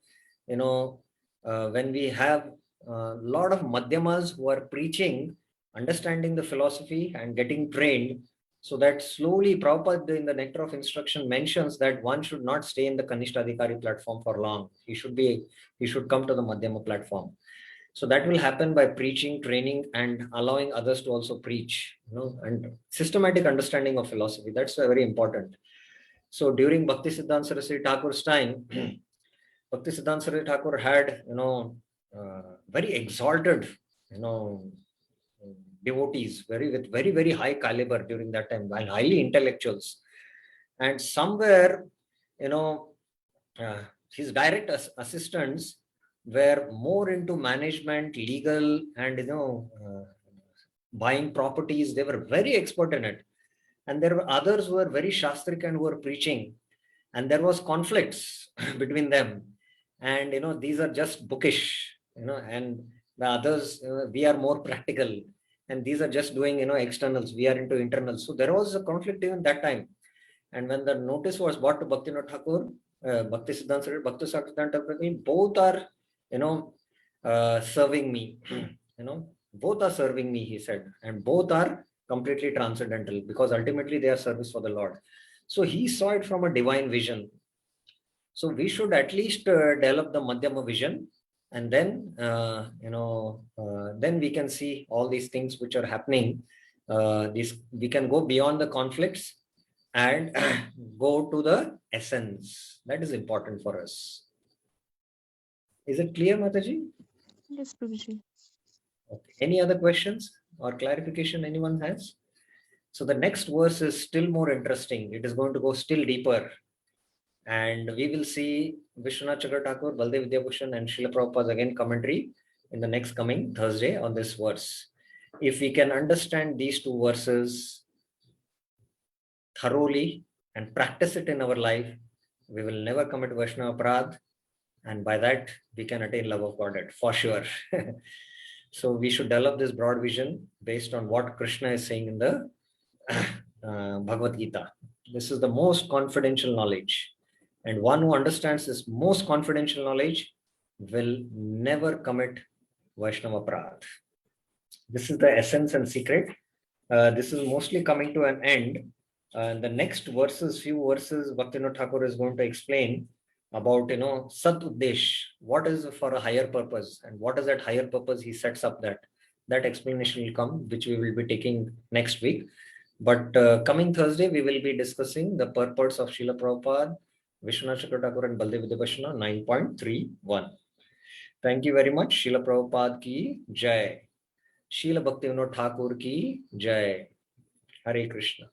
when we have lot of Madhyamas who are preaching, understanding the philosophy and getting trained, so that slowly Prabhupada in the Nectar of Instruction mentions that one should not stay in the Kanishtadhikari platform for long. He should come to the Madhyama platform. So that will happen by preaching, training, and allowing others to also preach, and systematic understanding of philosophy. That's very important. So during Bhakti Siddhanta Saraswati Thakur's time, Bhakti Siddhanta Saraswati Thakur had, very exalted, devotees, with very, very high caliber during that time, and highly intellectuals. And somewhere, his direct assistants were more into management, legal, and buying properties. They were very expert in it. And there were others who were very shastric and who were preaching. And there was conflicts between them. And these are just bookish, and the others, we are more practical. And these are just doing, externals. We are into internals. So there was a conflict even that time. And when the notice was brought to Bhaktivinoda Thakur, Bhakti Siddhanta, Bhakti Siddhanta Thakur, both are, serving me. Both are serving me, he said, and both are completely transcendental, because ultimately they are service for the Lord. So he saw it from a divine vision. So we should at least develop the Madhyama vision, and then, then we can see all these things which are happening. We can go beyond the conflicts and go to the essence. That is important for us. Is it clear, Mataji? Yes, Prabhuji. Okay. Any other questions or clarification anyone has? So the next verse is still more interesting. It is going to go still deeper. And we will see Vishwanath Chakra Thakur, Baldev Vidyabhushan, and Srila Prabhupada's again commentary in the next coming Thursday on this verse. If we can understand these two verses thoroughly and practice it in our life, we will never commit Vaishnava Aparadh, and by that we can attain love of Godhead for sure. So we should develop this broad vision based on what Krishna is saying in the Bhagavad Gita. This is the most confidential knowledge, and one who understands this most confidential knowledge will never commit Vaishnava Aparadh. This is the essence and secret. This is mostly coming to an end. The next few verses, Bhaktivinoda Thakur is going to explain about, Sat Uddesh, what is for a higher purpose, and what is that higher purpose he sets up. That explanation will come, which we will be taking next week. But coming Thursday, we will be discussing the purports of Srila Prabhupada, Vishwanath Chakra Thakur, and Baldev Vidyabhushan 9.31. Thank you very much. Srila Prabhupada ki jai. Srila Bhaktivinoda Thakur ki jai. Hare Krishna.